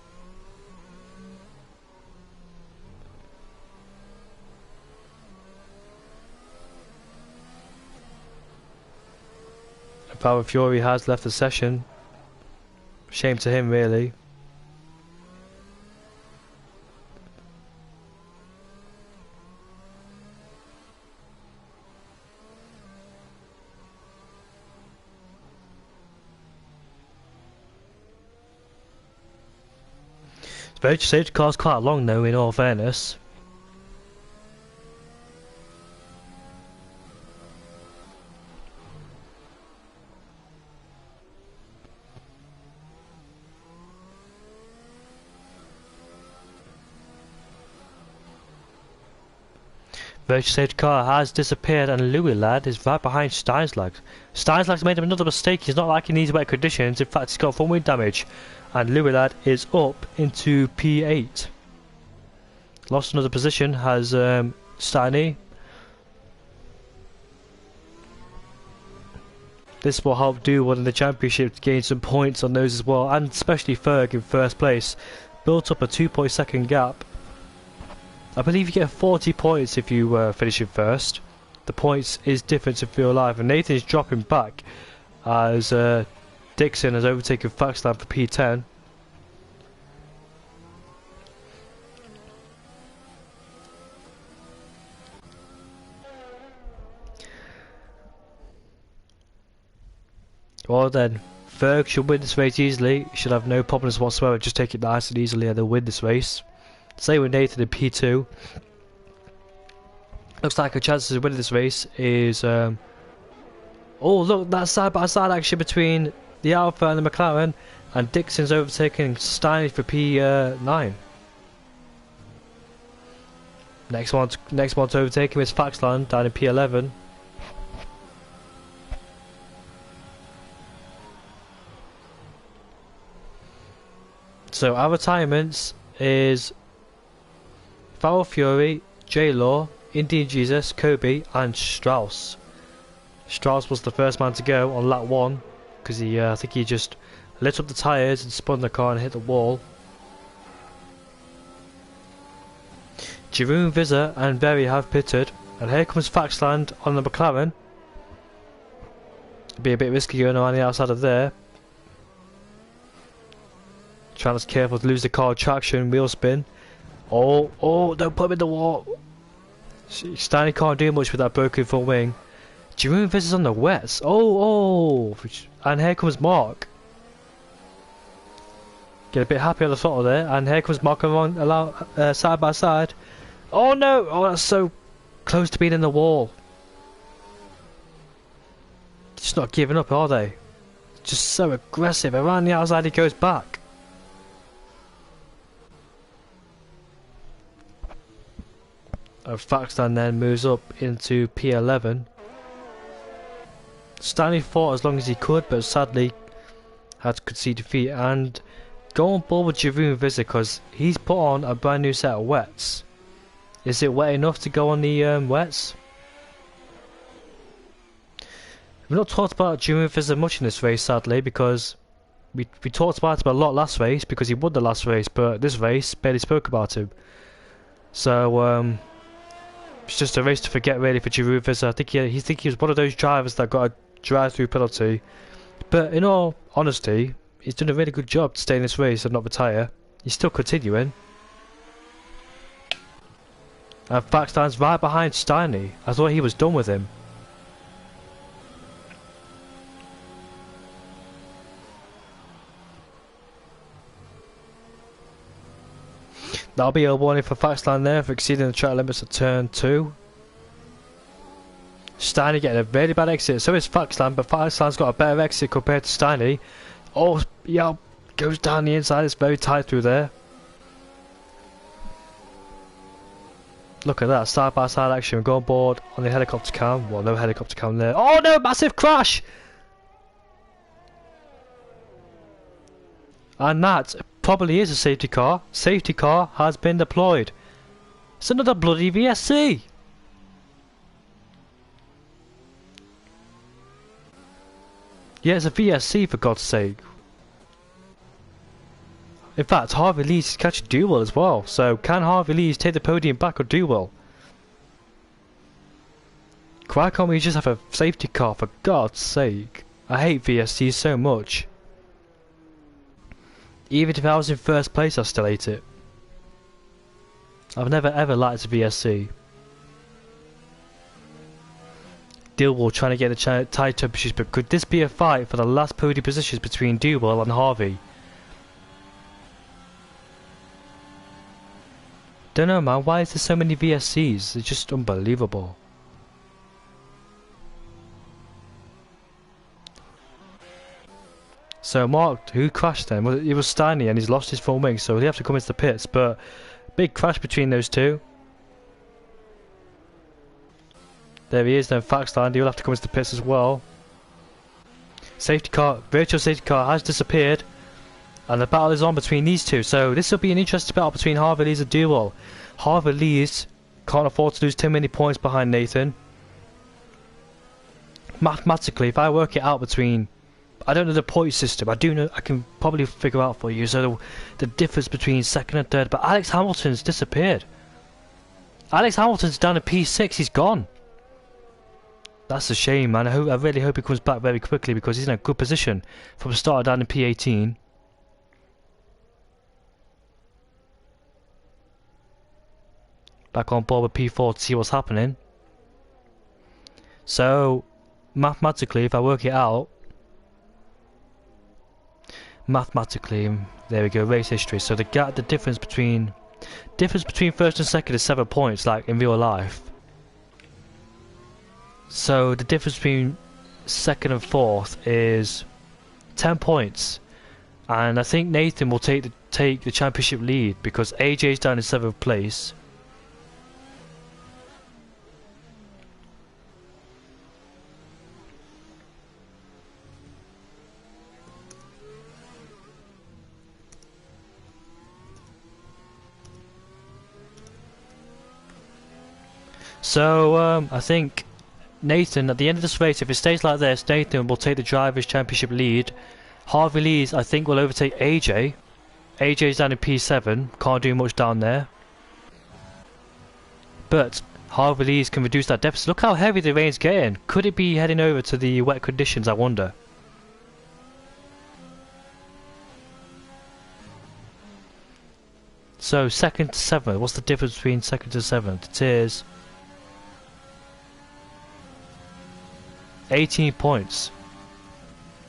Foul Fury has left the session. Shame to him, really. Virtual safety car's quite long though, in all fairness. Virtual safety car has disappeared and Louis lad is right behind Steinslag. Steinslag's made another mistake. He's not liking these wet conditions. In fact, he's got full wind damage. And Louis lad is up into P8. Lost another position has Steiny. This will help do well in the championship to gain some points on those as well, and especially Ferg in first place. Built up a 2.2 gap. I believe you get 40 points if you finish in first. The points is different if you're alive, and Nathan is dropping back as Dixon has overtaken Faxland for P10. Well then, Ferg should win this race easily. He should have no problems whatsoever. Just take it nice and easily and they'll win this race. Same with Nathan in P2. Looks like a chances of winning this race is oh look, that side by side action between the Alpha and the McLaren, and Dixon's overtaking Steiny for P9. Next one to overtake him is Faxland down in P11. So our retirements is Foul Fury, J-Law, Indian Jesus, Kobe and Strauss. Strauss was the first man to go on lap 1 because he, I think he just lit up the tyres and spun the car and hit the wall. Jeroen Visser and Very have pitted, and here comes Faxland on the McLaren. It'd be a bit risky going around the outside of there. Trying to be careful to lose the car traction, wheel spin. Oh, don't put him in the wall. Stanley can't do much with that broken front wing. Jeroen Visser's on the wets. Oh, and here comes Mark. Get a bit happy on the throttle there, and here comes Mark along side by side. Oh no! Oh, that's so close to being in the wall. Just not giving up, are they? Just so aggressive. Around the outside, he goes back. And Faxland then moves up into P11. Stanley fought as long as he could, but sadly had to concede defeat and go on board with Jeroen Visser because he's put on a brand new set of wets. Is it wet enough to go on the wets? We've not talked about Jeroen Visser much in this race, sadly, because we talked about him a lot last race because he won the last race, but this race barely spoke about him. So it's just a race to forget really for Jeroen Visser. I think he was one of those drivers that got a drive-through penalty. But in all honesty, he's done a really good job to stay in this race and not retire. He's still continuing. And Faxland's right behind Steiny. I thought he was done with him. That'll be a warning for Faxland there for exceeding the track limits at turn 2. Steiny getting a very bad exit. So is Faxland, but Faxland's got a better exit compared to Steiny. Oh, yeah, goes down the inside. It's very tight through there. Look at that, side by side action. We go on board on the helicopter cam. Well, no helicopter cam there. Oh no, massive crash! And that probably is a safety car. Safety car has been deployed. It's another bloody VSC! Yeah, it's a VSC for God's sake. In fact, Harvey Lees is catching Dewell as well. So can Harvey Lees take the podium back or Dewell? Why can't we just have a safety car for God's sake? I hate VSCs so much. Even if I was in first place, I still hate it. I've never ever liked a VSC. Dewell trying to get the tie temperatures, but could this be a fight for the last podium positions between Dewell and Harvey? Don't know, man, why is there so many VSCs? It's just unbelievable. So Mark, who crashed then? Well, it was Steiny and he's lost his front wing, so he'll have to come into the pits, but big crash between those two. There he is then, Faxland, he'll have to come into the pits as well. Safety car, virtual safety car has disappeared. And the battle is on between these two, so this will be an interesting battle between Harvey Lees and Dewell. Harvey Lees can't afford to lose too many points behind Nathan. Mathematically, if I work it out between... I don't know the point system, I do know, I can probably figure out for you, so the difference between second and third, but Alex Hamilton's disappeared. Alex Hamilton's down to P6, he's gone. That's a shame, man. I really hope he comes back very quickly because he's in a good position from start down in P18. Back on board with P4 to see what's happening. So, mathematically, if I work it out, mathematically, there we go, race history. So the difference between first and second is 7 points, like in real life. So the difference between second and fourth is 10 points, and I think Nathan will take the championship lead because AJ's down in 7th place. So I think Nathan, at the end of this race, if it stays like this, Nathan will take the Drivers' Championship lead. Harvey Lees, I think, will overtake AJ. AJ's down in P7, can't do much down there. But Harvey Lees can reduce that deficit. Look how heavy the rain's getting. Could it be heading over to the wet conditions, I wonder? So, 2nd to 7th, what's the difference between 2nd to 7th? It is 18 points.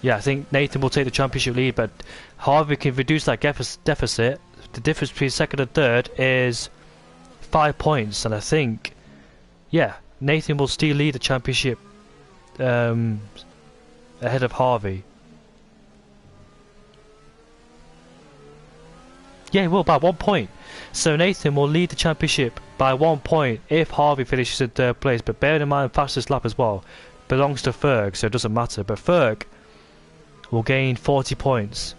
Yeah, I think Nathan will take the championship lead, but Harvey can reduce that deficit. The difference between 2nd and 3rd is 5 points, and I think, yeah, Nathan will still lead the championship ahead of Harvey. Yeah, he will, by 1 point. So Nathan will lead the championship by 1 point if Harvey finishes in 3rd place, but bear in mind fastest lap as well belongs to Ferg, so it doesn't matter, but Ferg will gain 40 points.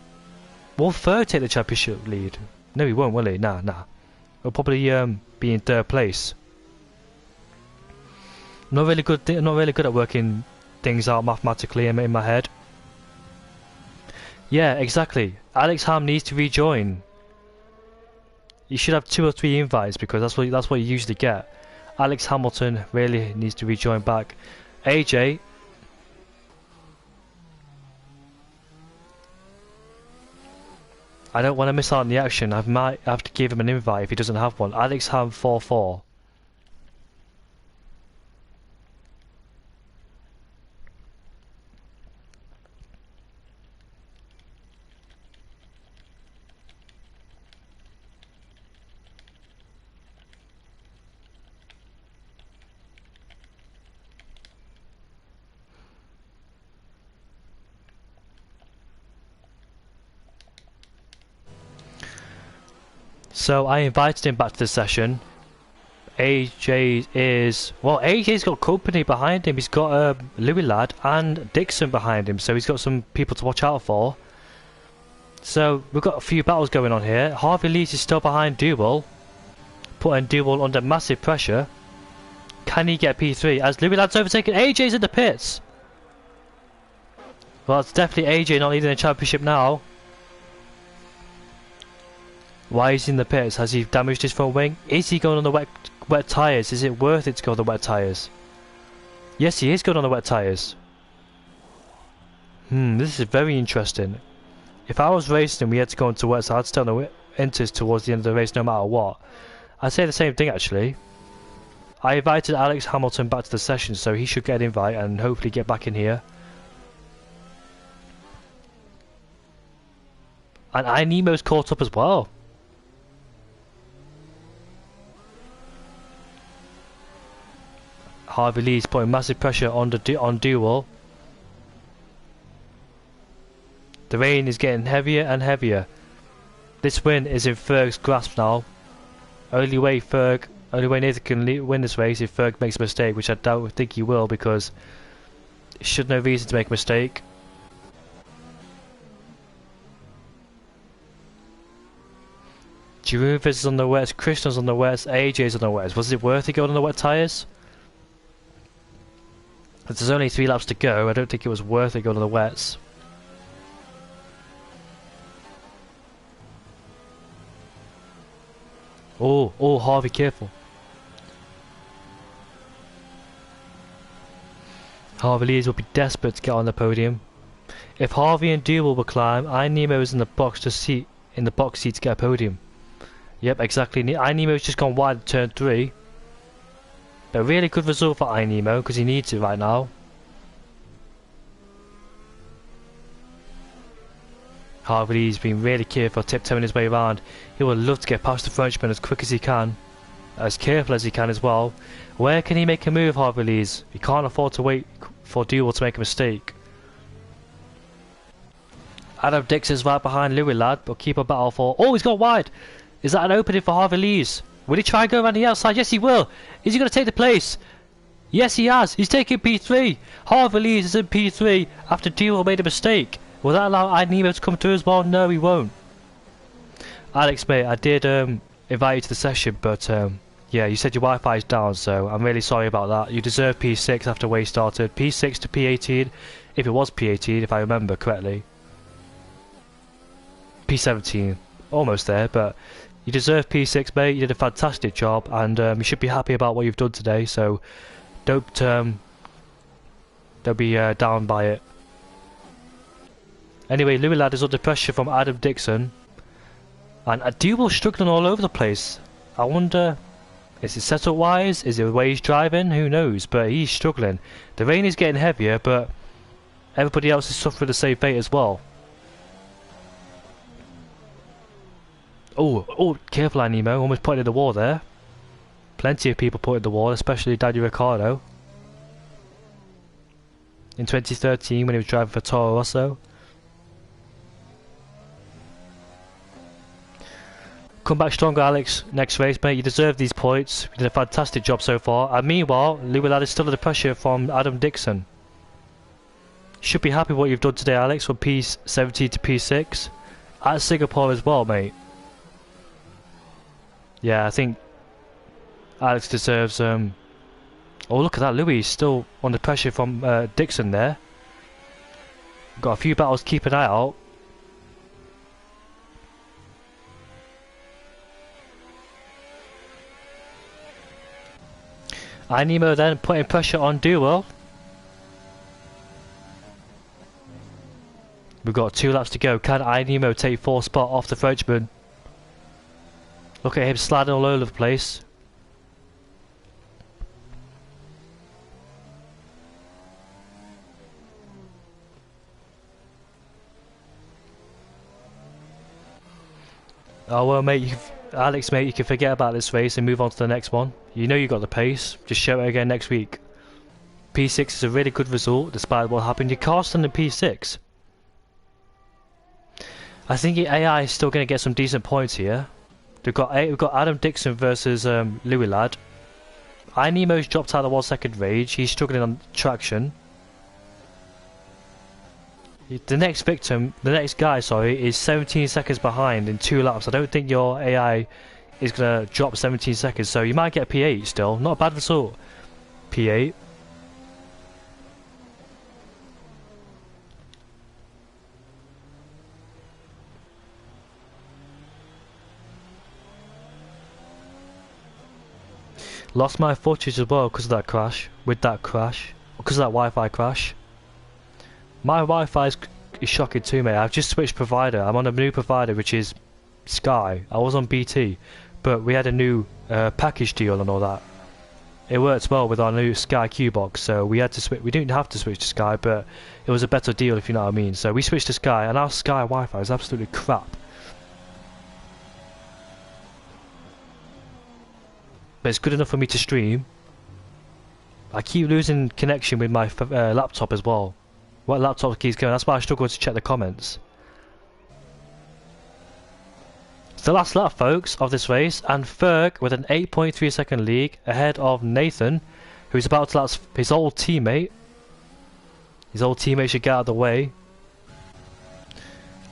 Will Ferg take the championship lead? No, he won't, will he? Nah. He'll probably be in 3rd place. I'm not really good at working things out mathematically in my head. Yeah, exactly. Alex Ham needs to rejoin. You should have 2 or 3 invites because that's what you usually get. Alex Hamilton really needs to rejoin back. AJ, I don't want to miss out on the action. I might have to give him an invite if he doesn't have one. Alex Ham 4-4. So I invited him back to the session. AJ's got company behind him. He's got Louis Ladd and Dixon behind him, so he's got some people to watch out for. So we've got a few battles going on here. Harvey Lees is still behind Duel, putting Duel under massive pressure. Can he get P3 as Louis Ladd's overtaken? AJ's in the pits. Well, it's definitely AJ not leading the championship now. Why is he in the pits? Has he damaged his front wing? Is he going on the wet tyres? Is it worth it to go on the wet tyres? Yes, he is going on the wet tyres. This is very interesting. If I was racing and we had to go into wet, so I'd stay on the inters towards the end of the race no matter what. I'd say the same thing actually. I invited Alex Hamilton back to the session, so he should get an invite and hopefully get back in here. And iNemo's caught up as well. Harvey Lee's putting massive pressure on Duel. The rain is getting heavier and heavier. This win is in Ferg's grasp now. Only way Nathan can win this race if Ferg makes a mistake, which I think he will, because he should no reason to make a mistake. Giroud is on the wets, Christian's on the wets, AJ's on the wets. Was it worth it going on the wet tyres? If there's only 3 laps to go, I don't think it was worth it going on the wets. Oh, Harvey, careful. Harvey Lees will be desperate to get on the podium. If Harvey and Duel will climb, iNemo is in the box seat to get a podium. Yep, exactly. iNemo's just gone wide at turn 3. A really good result for iNemo because he needs it right now. Harvey Lee's been really careful, tiptoeing his way around. He would love to get past the Frenchman as quick as he can, as careful as he can as well. Where can he make a move, Harvey Lee's? He can't afford to wait for Duel to make a mistake. Adam Dixon's right behind Louis Ladd, but keep a battle for. Oh, he's gone wide! Is that an opening for Harvey Lee's? Will he try and go around the outside? Yes, he will. Is he going to take the place? Yes, he has. He's taking P3. Harvey Lees is in P3 after Duel made a mistake. Will that allow iNemo to come through as well? No, he won't. Alex, mate, I did invite you to the session, but yeah, you said your Wi-Fi is down, so I'm really sorry about that. You deserve P6 after way started. P6 to P18, if it was P18, if I remember correctly. P17, almost there, but you deserve P6, mate. You did a fantastic job, and you should be happy about what you've done today. So don't be down by it. Anyway, Louis Ladd is under pressure from Adam Dixon, and Duel struggling all over the place. I wonder, is it setup wise? Is it the way he's driving? Who knows? But he's struggling. The rain is getting heavier, but everybody else is suffering the same fate as well. Oh, careful, iNemo. Almost put it in the wall there. Plenty of people put it in the wall, especially Daniel Ricciardo. In 2013, when he was driving for Toro Rosso. Come back stronger, Alex. Next race, mate. You deserve these points. You did a fantastic job so far. And meanwhile, Louis Ladd is still under pressure from Adam Dixon. Should be happy with what you've done today, Alex, from P17 to P6. At Singapore as well, mate. Yeah, I think Alex deserves oh, look at that, Louis is still under pressure from Dixon there. Got a few battles, keep an eye out. iNemo then putting pressure on Duel. We've got 2 laps to go. Can iNemo take 4th spot off the Frenchman? Look at him sliding all over the place. Oh well, mate, Alex, mate, you can forget about this race and move on to the next one. You know you got the pace. Just show it again next week. P6 is a really good result, despite what happened. Your car's still in P6. I think AI is still going to get some decent points here. We've got Adam Dixon versus Louis Ladd. Nemo's dropped out of 1 second rage. He's struggling on traction. The next guy, is 17 seconds behind in 2 laps. I don't think your AI is gonna drop 17 seconds, so you might get a P8 still. Not a bad result. P8. Lost my footage as well because of that crash. Because of that Wi-Fi crash. My Wi-Fi is shocking too, mate. I've just switched provider. I'm on a new provider, which is Sky. I was on BT, but we had a new package deal and all that. It works well with our new Sky Q box, so we had to switch. We didn't have to switch to Sky, but it was a better deal, if you know what I mean. So we switched to Sky, and our Sky Wi-Fi is absolutely crap. But it's good enough for me to stream. I keep losing connection with my laptop as well. What laptop keeps going? That's why I struggle to check the comments. It's the last lap, folks, of this race, and Ferg with an 8.3 second lead ahead of Nathan, who's about to lap his old teammate. His old teammate should get out of the way.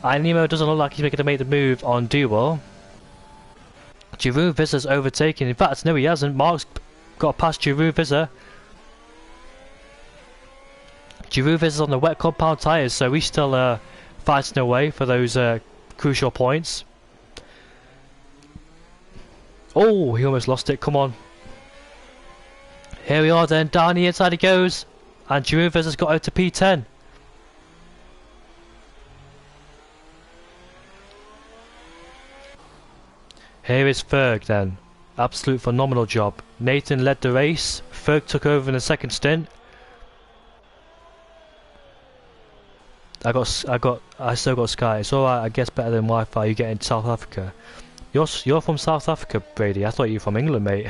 Nemo doesn't look like he's going to make the move on Duo. Giroud Vizza's overtaken. In fact, no, he hasn't. Mark's got past Giroud Vizza. Giroud Vizza's on the wet compound tyres, so he's still fighting away for those crucial points. Oh, he almost lost it. Come on. Here we are then. Down the inside he goes. And Giroud Vizza's got out to P10. Here is Ferg then. Absolute phenomenal job. Nathan led the race. Ferg took over in the second stint. I still got Sky. It's alright, I guess better than Wi-Fi you get in South Africa. You're from South Africa, Brady. I thought you were from England, mate.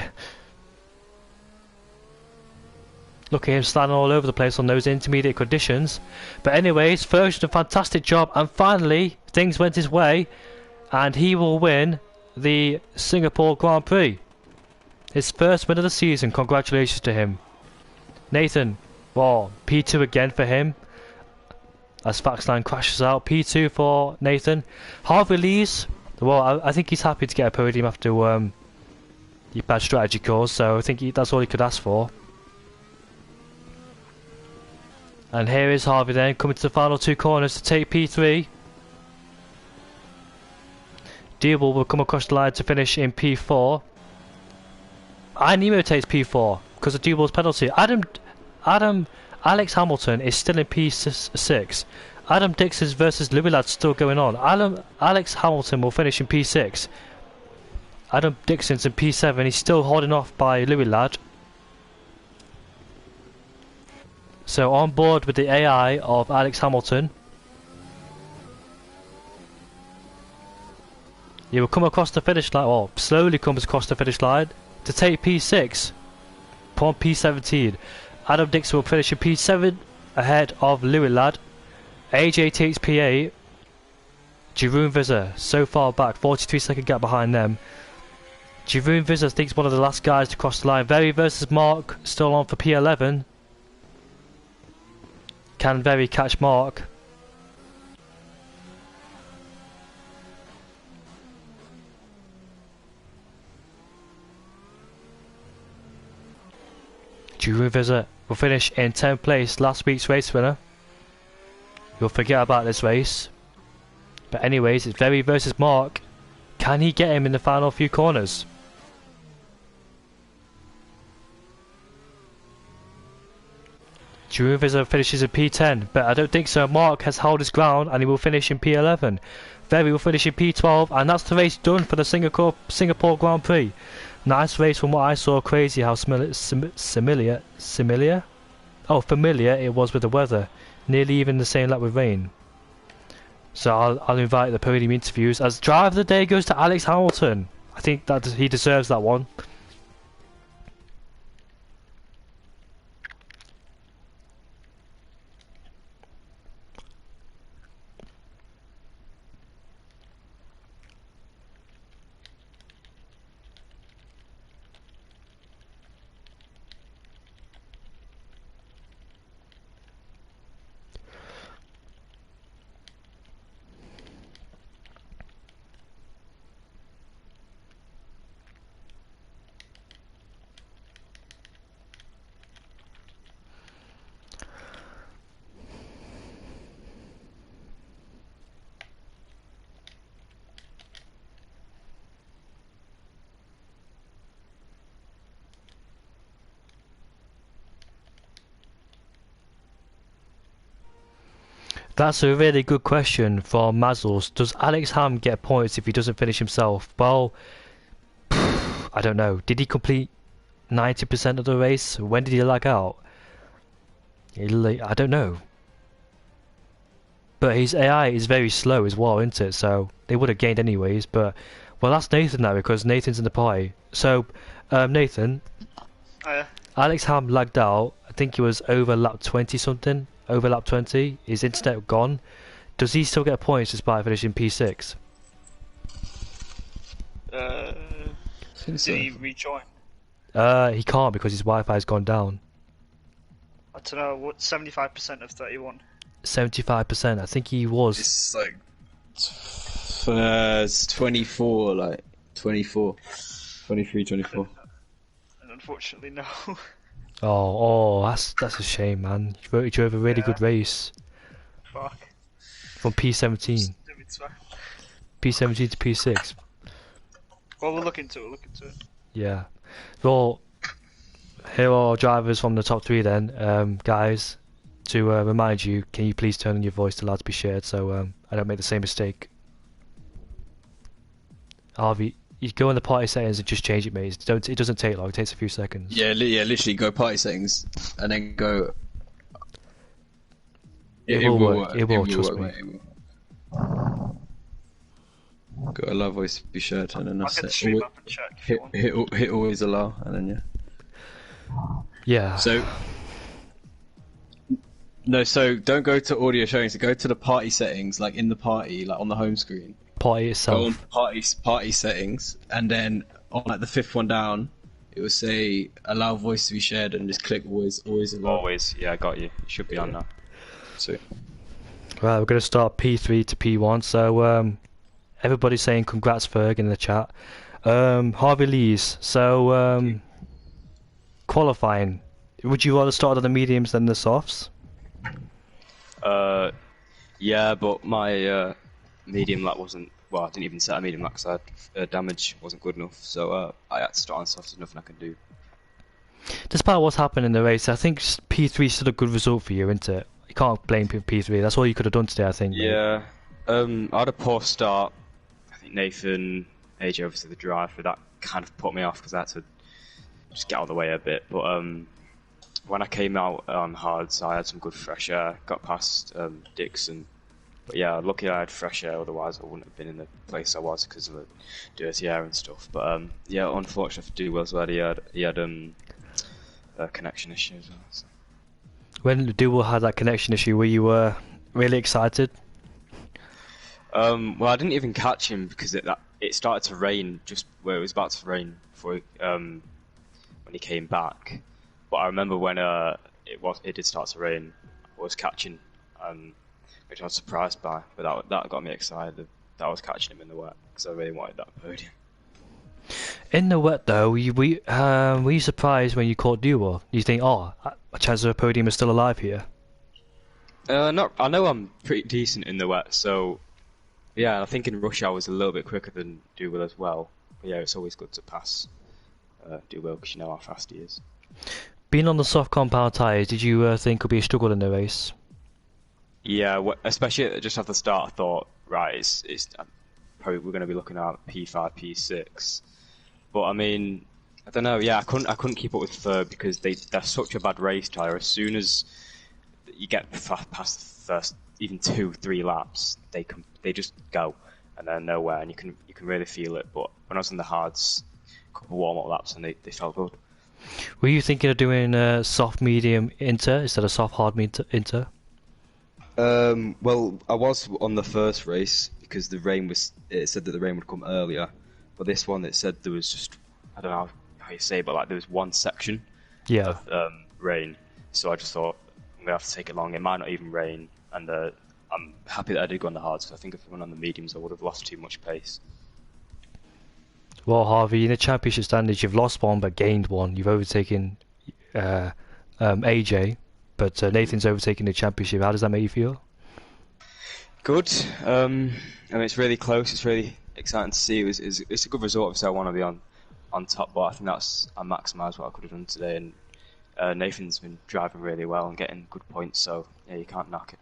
Look at him sliding all over the place on those intermediate conditions. But anyways, Ferg's did a fantastic job, and finally things went his way, and he will win the Singapore Grand Prix. His first win of the season. Congratulations to him. Nathan, well, P2 again for him. As Faxline crashes out. P2 for Nathan. Harvey Lees, well, I think he's happy to get a podium after the bad strategy calls, so I think that's all he could ask for. And here is Harvey then, coming to the final 2 corners to take P3. Dearwell will come across the line to finish in P4. Nemo takes P4 because of Dearwell's penalty. Alex Hamilton is still in P6. Adam Dixon versus Louis Ladd still going on. Alex Hamilton will finish in P6. Adam Dixon's in P7. He's still holding off by Louis Ladd. So on board with the AI of Alex Hamilton. He will come across the finish line, or slowly comes across the finish line to take P6 upon P17. Adam Dixon will finish in P7 ahead of Louis Ladd. AJ takes P8. Jeroen Vizza so far back, 43-second gap behind them. Jeroen Vizza thinks one of the last guys to cross the line. Very versus Mark still on for P11. Can Very catch Mark? Jeroen Vizza will finish in 10th place, last week's race winner. You'll forget about this race. But anyways, it's Very versus Mark. Can he get him in the final few corners? Jeroen Vizza finishes in P10, but I don't think so. Mark has held his ground and he will finish in P11. Very will finish in P12, and that's the race done for the Singapore Grand Prix. Nice race from what I saw. Crazy how familiar it was with the weather. Nearly even the same like with rain. So I'll invite the podium interviews. As driver of the day goes to Alex Hamilton. I think that he deserves that one. That's a really good question from Mazzles. Does Alex Ham get points if he doesn't finish himself? Well, I don't know. Did he complete 90% of the race? When did he lag out? I don't know. But his AI is very slow as well, isn't it? So they would have gained anyways. But well, that's Nathan now because Nathan's in the party. So Nathan, Oh, yeah. Alex Ham lagged out. I think he was over lap 20 something. Over lap 20. His internet gone. Does he still get points despite finishing P6? Did he rejoin? He can't because his Wi-Fi's gone down. I don't know, what, 75% of 31? 75%. I think he was. It's like it's 24, like 24, 23, 24. And unfortunately, no. That's a shame, man. You drove a really good race Fuck. from P17, P17 to P6. Well, we'll look into it, Yeah. Well, here are drivers from the top 3 then, guys. To remind you, can you please turn on your voice to allowed to be shared so I don't make the same mistake. Harvey, you go in the party settings and just change it, mate. It doesn't take long. It takes a few seconds. Yeah, literally go party settings and then go. It will work. It will, trust me. Mate, it will. Got a loud voice to be shared, and then I'll that's get the it. stream up and check if you want. Hit always allow, and then Yeah. So. No, so don't go to audio showing. So go to the party settings, like in the party, like on the home screen. Party Go itself. on party settings, and then on like the 5th one down, it will say allow voice to be shared, and just click always allow. Always, yeah, I got you. It should be on now. So Right, we're going to start P3 to P1. So everybody's saying congrats, Ferg, in the chat. Harvey Lees. So qualifying. Would you rather start on the mediums than the softs? Yeah, but my medium lap wasn't. Well, I didn't even set a medium lap because damage wasn't good enough. So I had to start on soft. There's nothing I can do. Despite what's happened in the race, I think P3 is still a good result for you, isn't it? You can't blame P3. That's all you could have done today, I think. Mate. Yeah. I had a poor start. I think Nathan, AJ, obviously the driver, that kind of put me off because I had to just get out of the way a bit. But when I came out on hards, I had some good fresh air. Got past Dixon. But yeah, lucky I had fresh air, otherwise I wouldn't have been in the place I was because of the dirty air and stuff. But yeah, unfortunately for Dewell as well, he had a connection issue as well. So. When Dewell had that connection issue, were you really excited? Well, I didn't even catch him because it started to rain just where it was about to rain before when he came back. But I remember when it did start to rain, I was catching, which I was surprised by. But that got me excited that I was catching him in the wet because I really wanted that podium. In the wet though, were you surprised when you caught Dewell? You think, a chance of a podium is still alive here? I know I'm pretty decent in the wet, so yeah, I think in rush hour was a little bit quicker than Dewell as well. But yeah, it's always good to pass Dewell because you know how fast he is. Being on the soft compound tyres, did you think would be a struggle in the race? Yeah, especially just at the start, I thought, right, it's probably we're going to be looking at P5, P6. But I mean, I don't know. Yeah, I couldn't keep up with Ferb because they're such a bad race tyre. As soon as you get past the first even 2-3 laps, they just go and they're nowhere, and you can really feel it. But when I was in the hards, a couple of warm-up laps, and they felt good. Were you thinking of doing soft medium inter instead of soft hard inter? Well, I was on the first race because it said that the rain would come earlier, but this one it said there was just, I don't know how you say it, but like there was one section of rain, so I just thought I'm gonna have to take it long. It might not even rain, and I'm happy that I did go on the hards because I think if I went on the mediums I would have lost too much pace. Well, Harvey, in the championship standards, you've lost one but gained one. You've overtaken AJ, but Nathan's overtaken the championship. How does that make you feel? Good. I mean, it's really close. It's really exciting to see. It's a good result. Obviously, I want to be on top, but I think I maximised what I could have done today. And Nathan's been driving really well and getting good points, so yeah, you can't knock it.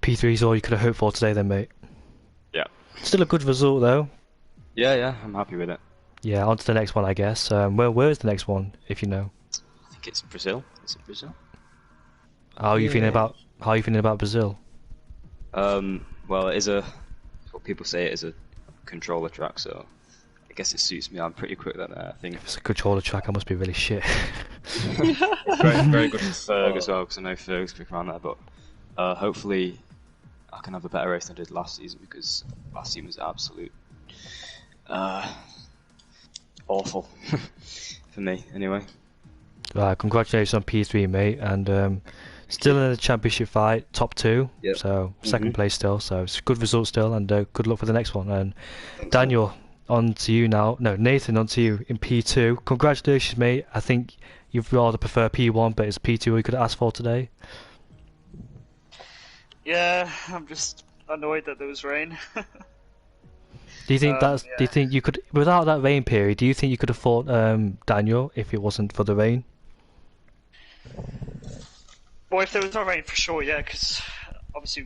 P3 is all you could have hoped for today then, mate. Yeah. Still a good result though. Yeah, I'm happy with it. Yeah, on to the next one, I guess. Where's the next one, if you know? I think it's Brazil. Is it Brazil? How are you feeling about Brazil? Well, it is a what people say it is a controller track, so I guess it suits me. I'm pretty quick there. I think If it's a controller track, I must be really shit. very good for Ferg as well, because I know Ferg's quick around there. But hopefully, I can have a better race than I did last season, because last season was absolute awful for me. Anyway, Right, congratulations on P3, mate, and still in the championship fight, top 2. Yep. So second place still. So it's a good result still, and good luck for the next one. And Daniel, on to you now. No, Nathan, on to you in P2. Congratulations, mate. I think you'd rather prefer P1, but it's P2 you could ask for today. Yeah, I'm just annoyed that there was rain. Do you think Do you think you could, without that rain period, do you think you could have fought Daniel if it wasn't for the rain? Well, if there was no rain, for sure, yeah, because obviously,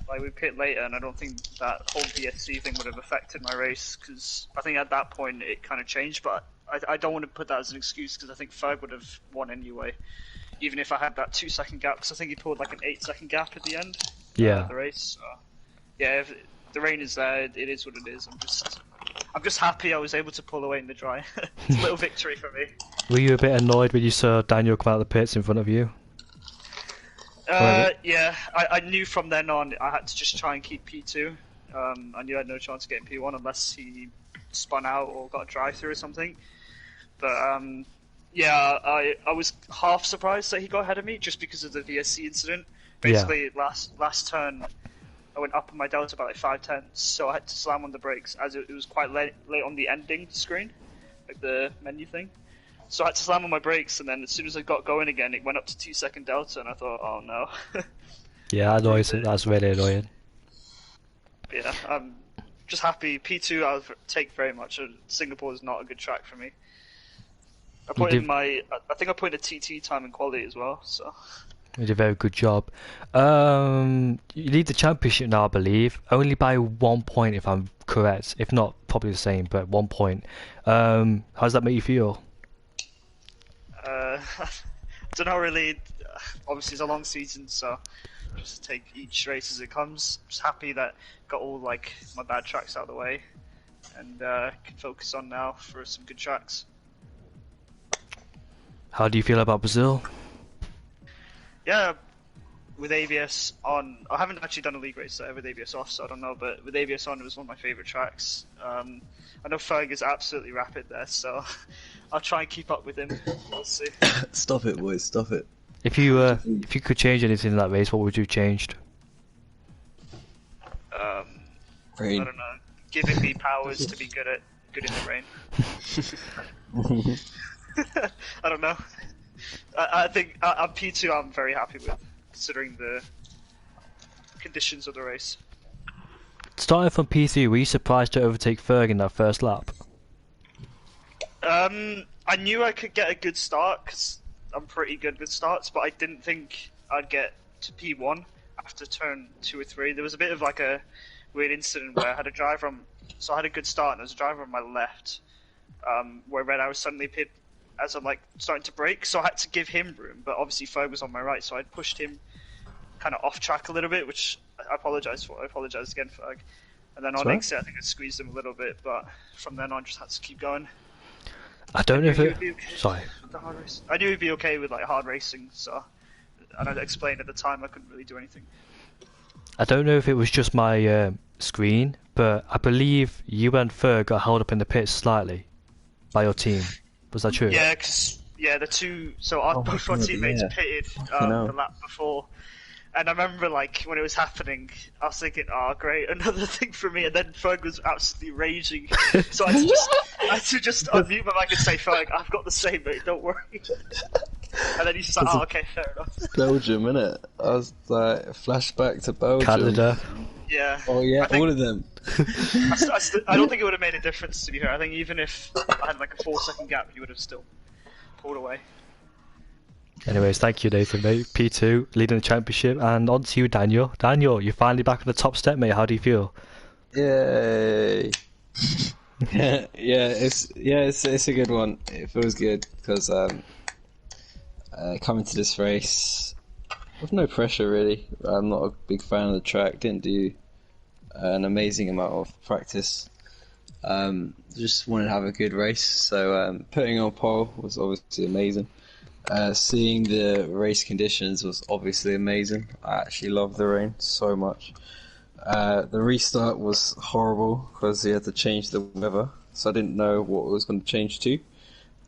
like, we pit later, and I don't think that whole BSC thing would have affected my race, because I think at that point it kind of changed, but I don't want to put that as an excuse, because I think Ferg would have won anyway, even if I had that 2-second gap, because I think he pulled like an 8-second gap at the end of the race. So, yeah, if the rain is there, it is what it is. I'm just happy I was able to pull away in the dry. It's a little victory for me. Were you a bit annoyed when you saw Daniel come out of the pits in front of you? Yeah, I knew from then on I had to just try and keep P2. I knew I had no chance of getting P1 unless he spun out or got a drive-through or something. But yeah, I was half surprised that he got ahead of me just because of the VSC incident. Basically, last turn I went up on my delta by like 5/10, so I had to slam on the brakes as it was quite late on the ending screen, like the menu thing. So I had to slam on my brakes, and then as soon as I got going again, it went up to 2-second delta, and I thought, oh no. Yeah, that's really annoying. Yeah, I'm just happy. P2 I'll take very much. Singapore is not a good track for me. I think I put in a TT time in quality as well, so. You did a very good job. You lead the championship now, I believe, only by 1 point if I'm correct. If not, probably the same, but 1 point. How does that make you feel? I don't know really. Obviously, it's a long season, so just take each race as it comes. Just happy that got all like my bad tracks out of the way, and can focus on now for some good tracks. How do you feel about Brazil? Yeah, with ABS on, I haven't actually done a league race with ABS off, so I don't know. But with ABS on, it was one of my favourite tracks. I know Ferg is absolutely rapid there, so I'll try and keep up with him. We'll see. Stop it, boys. Stop it. If you could change anything in that race, what would you have changed? Rain. I don't know. Giving me powers to be good in the rain. I don't know. I think I'm P2. I'm very happy with, considering the conditions of the race. Starting from P3, were you surprised to overtake Ferg in that first lap? I knew I could get a good start because I'm pretty good with starts, but I didn't think I'd get to P1 after turn 2 or 3. There was a bit of like a weird incident where I had a driver on, so I had a good start and there was a driver on my left, where then I was suddenly pit as I'm like starting to brake, so I had to give him room, but obviously Ferg was on my right, so I pushed him kind of off track a little bit, which I apologise for. I apologise again, Ferg. And then on exit, I think I squeezed him a little bit, but from then on, just had to keep going. I don't know if it. Okay Sorry. with the hard race. I knew he'd be okay with like hard racing, so. And I explained at the time I couldn't really do anything. I don't know if it was just my screen, but I believe you and Ferg got held up in the pits slightly by your team. Was that true? Yeah, because the two. So both our teammates pitted the lap before. And I remember, like, when it was happening, I was thinking, oh, great, another thing for me. And then Ferg was absolutely raging. So I had to just unmute my mic and say, Ferg, I've got the same, mate, don't worry. And then he's just like, oh, okay, fair enough. Belgium, innit? I was like, flashback to Belgium. Canada. Yeah. Oh, yeah, all of them. I don't think it would have made a difference, to be fair. I think even if I had, like, a 4-second gap, he would have still pulled away. Anyways, thank you, Nathan, mate. P2, leading the championship, and on to you, Daniel. Daniel, you're finally back on the top step, mate. How do you feel? Yay! It's a good one. It feels good because coming to this race with no pressure really. I'm not a big fan of the track. Didn't do an amazing amount of practice. Just wanted to have a good race. So putting on pole was obviously amazing. Seeing the race conditions was obviously amazing. I actually love the rain so much. The restart was horrible because he had to change the weather, so I didn't know what it was going to change to.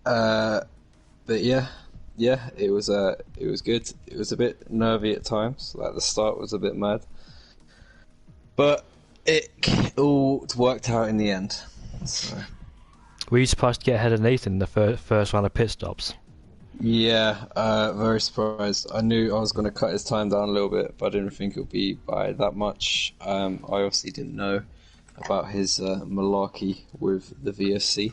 But yeah, it was good. It was a bit nervy at times, like the start was a bit mad, but it all worked out in the end. So. Were you surprised to get ahead of Nathan in the first round of pit stops? Yeah, very surprised. I knew I was going to cut his time down a little bit, but I didn't think it would be by that much. I obviously didn't know about his malarkey with the VSC.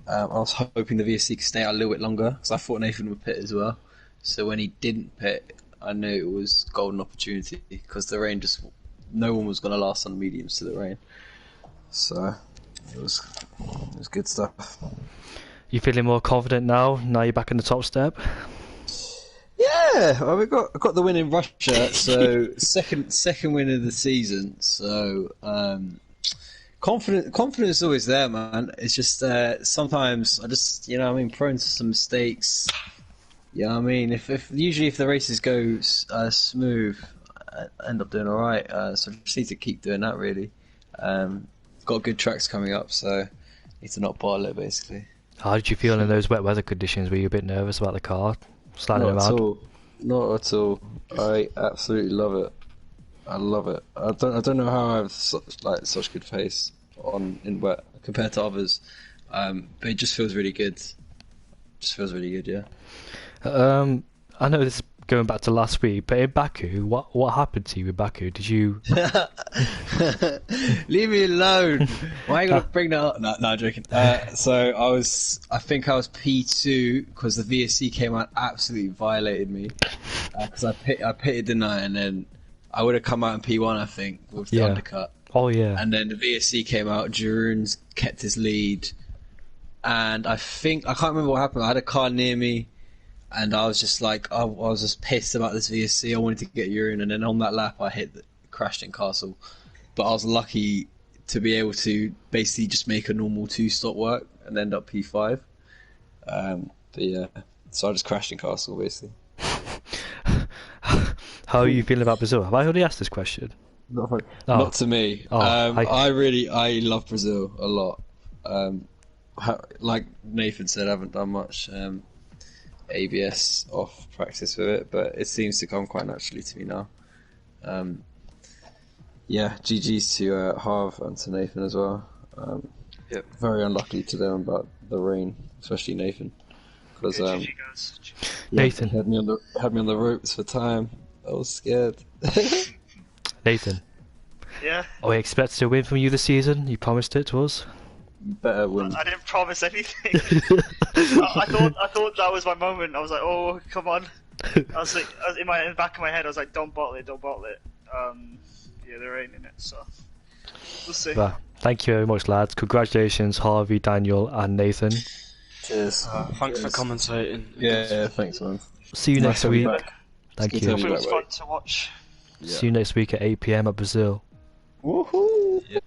I was hoping the VSC could stay out a little bit longer, because I thought Nathan would pit as well. So when he didn't pit, I knew it was golden opportunity, because the rain no one was going to last on mediums to the rain. So it was good stuff. You feeling more confident now? Now you're back in the top step? Yeah, well, I got the win in Russia, so second win of the season. So confidence is always there, man. It's just sometimes I just prone to some mistakes. I mean, if usually if the races go smooth, I end up doing all right. So I just need to keep doing that really. Got good tracks coming up, so need to not bottle it basically. How did you feel in those wet weather conditions? Were you a bit nervous about the car sliding around? Not at all. I absolutely love it. I love it. I don't know how I have such good pace in wet compared to others, but it just feels really good. Yeah. I know this is going back to last week, but in Baku, what happened to you in Baku? Did you? Leave me alone. Why are you gonna bring that up? No, I'm joking. So I think I was P2 because the VSC came out absolutely violated me because I pitted the night and then I would have come out in P1 I think with the undercut. Oh yeah. And then the VSC came out. Jeroen's kept his lead, and I can't remember what happened. I had a car near me. And I was just I was just pissed about this VSC. I wanted to get urine, and then on that lap, I crashed in Castle. But I was lucky to be able to basically just make a normal 2-stop work and end up P5. But yeah, so I just crashed in Castle basically. How are you feeling about Brazil? Have I already asked this question? Not to me. I love Brazil a lot. Like Nathan said, I haven't done much. ABS off practice with it, but it seems to come quite naturally to me now. GG's to Harv and to Nathan as well. Very unlucky to them about the rain, especially Nathan, because Nathan had me on the ropes for time. I was scared. Nathan. Yeah. Are we expecting a win from you this season? You promised it to us. Better win. I didn't promise anything. I thought that was my moment. I was like, oh, come on. I was in the back of my head, I was like, don't bottle it. There ain't in it, so we'll see. Well, thank you very much, lads. Congratulations, Harvey, Daniel, and Nathan. Cheers. Thanks for commentating. Yeah, thanks, man. See you next week. Thank Good you. to It was fun to watch. See you next week at 8 PM at Brazil. Woohoo!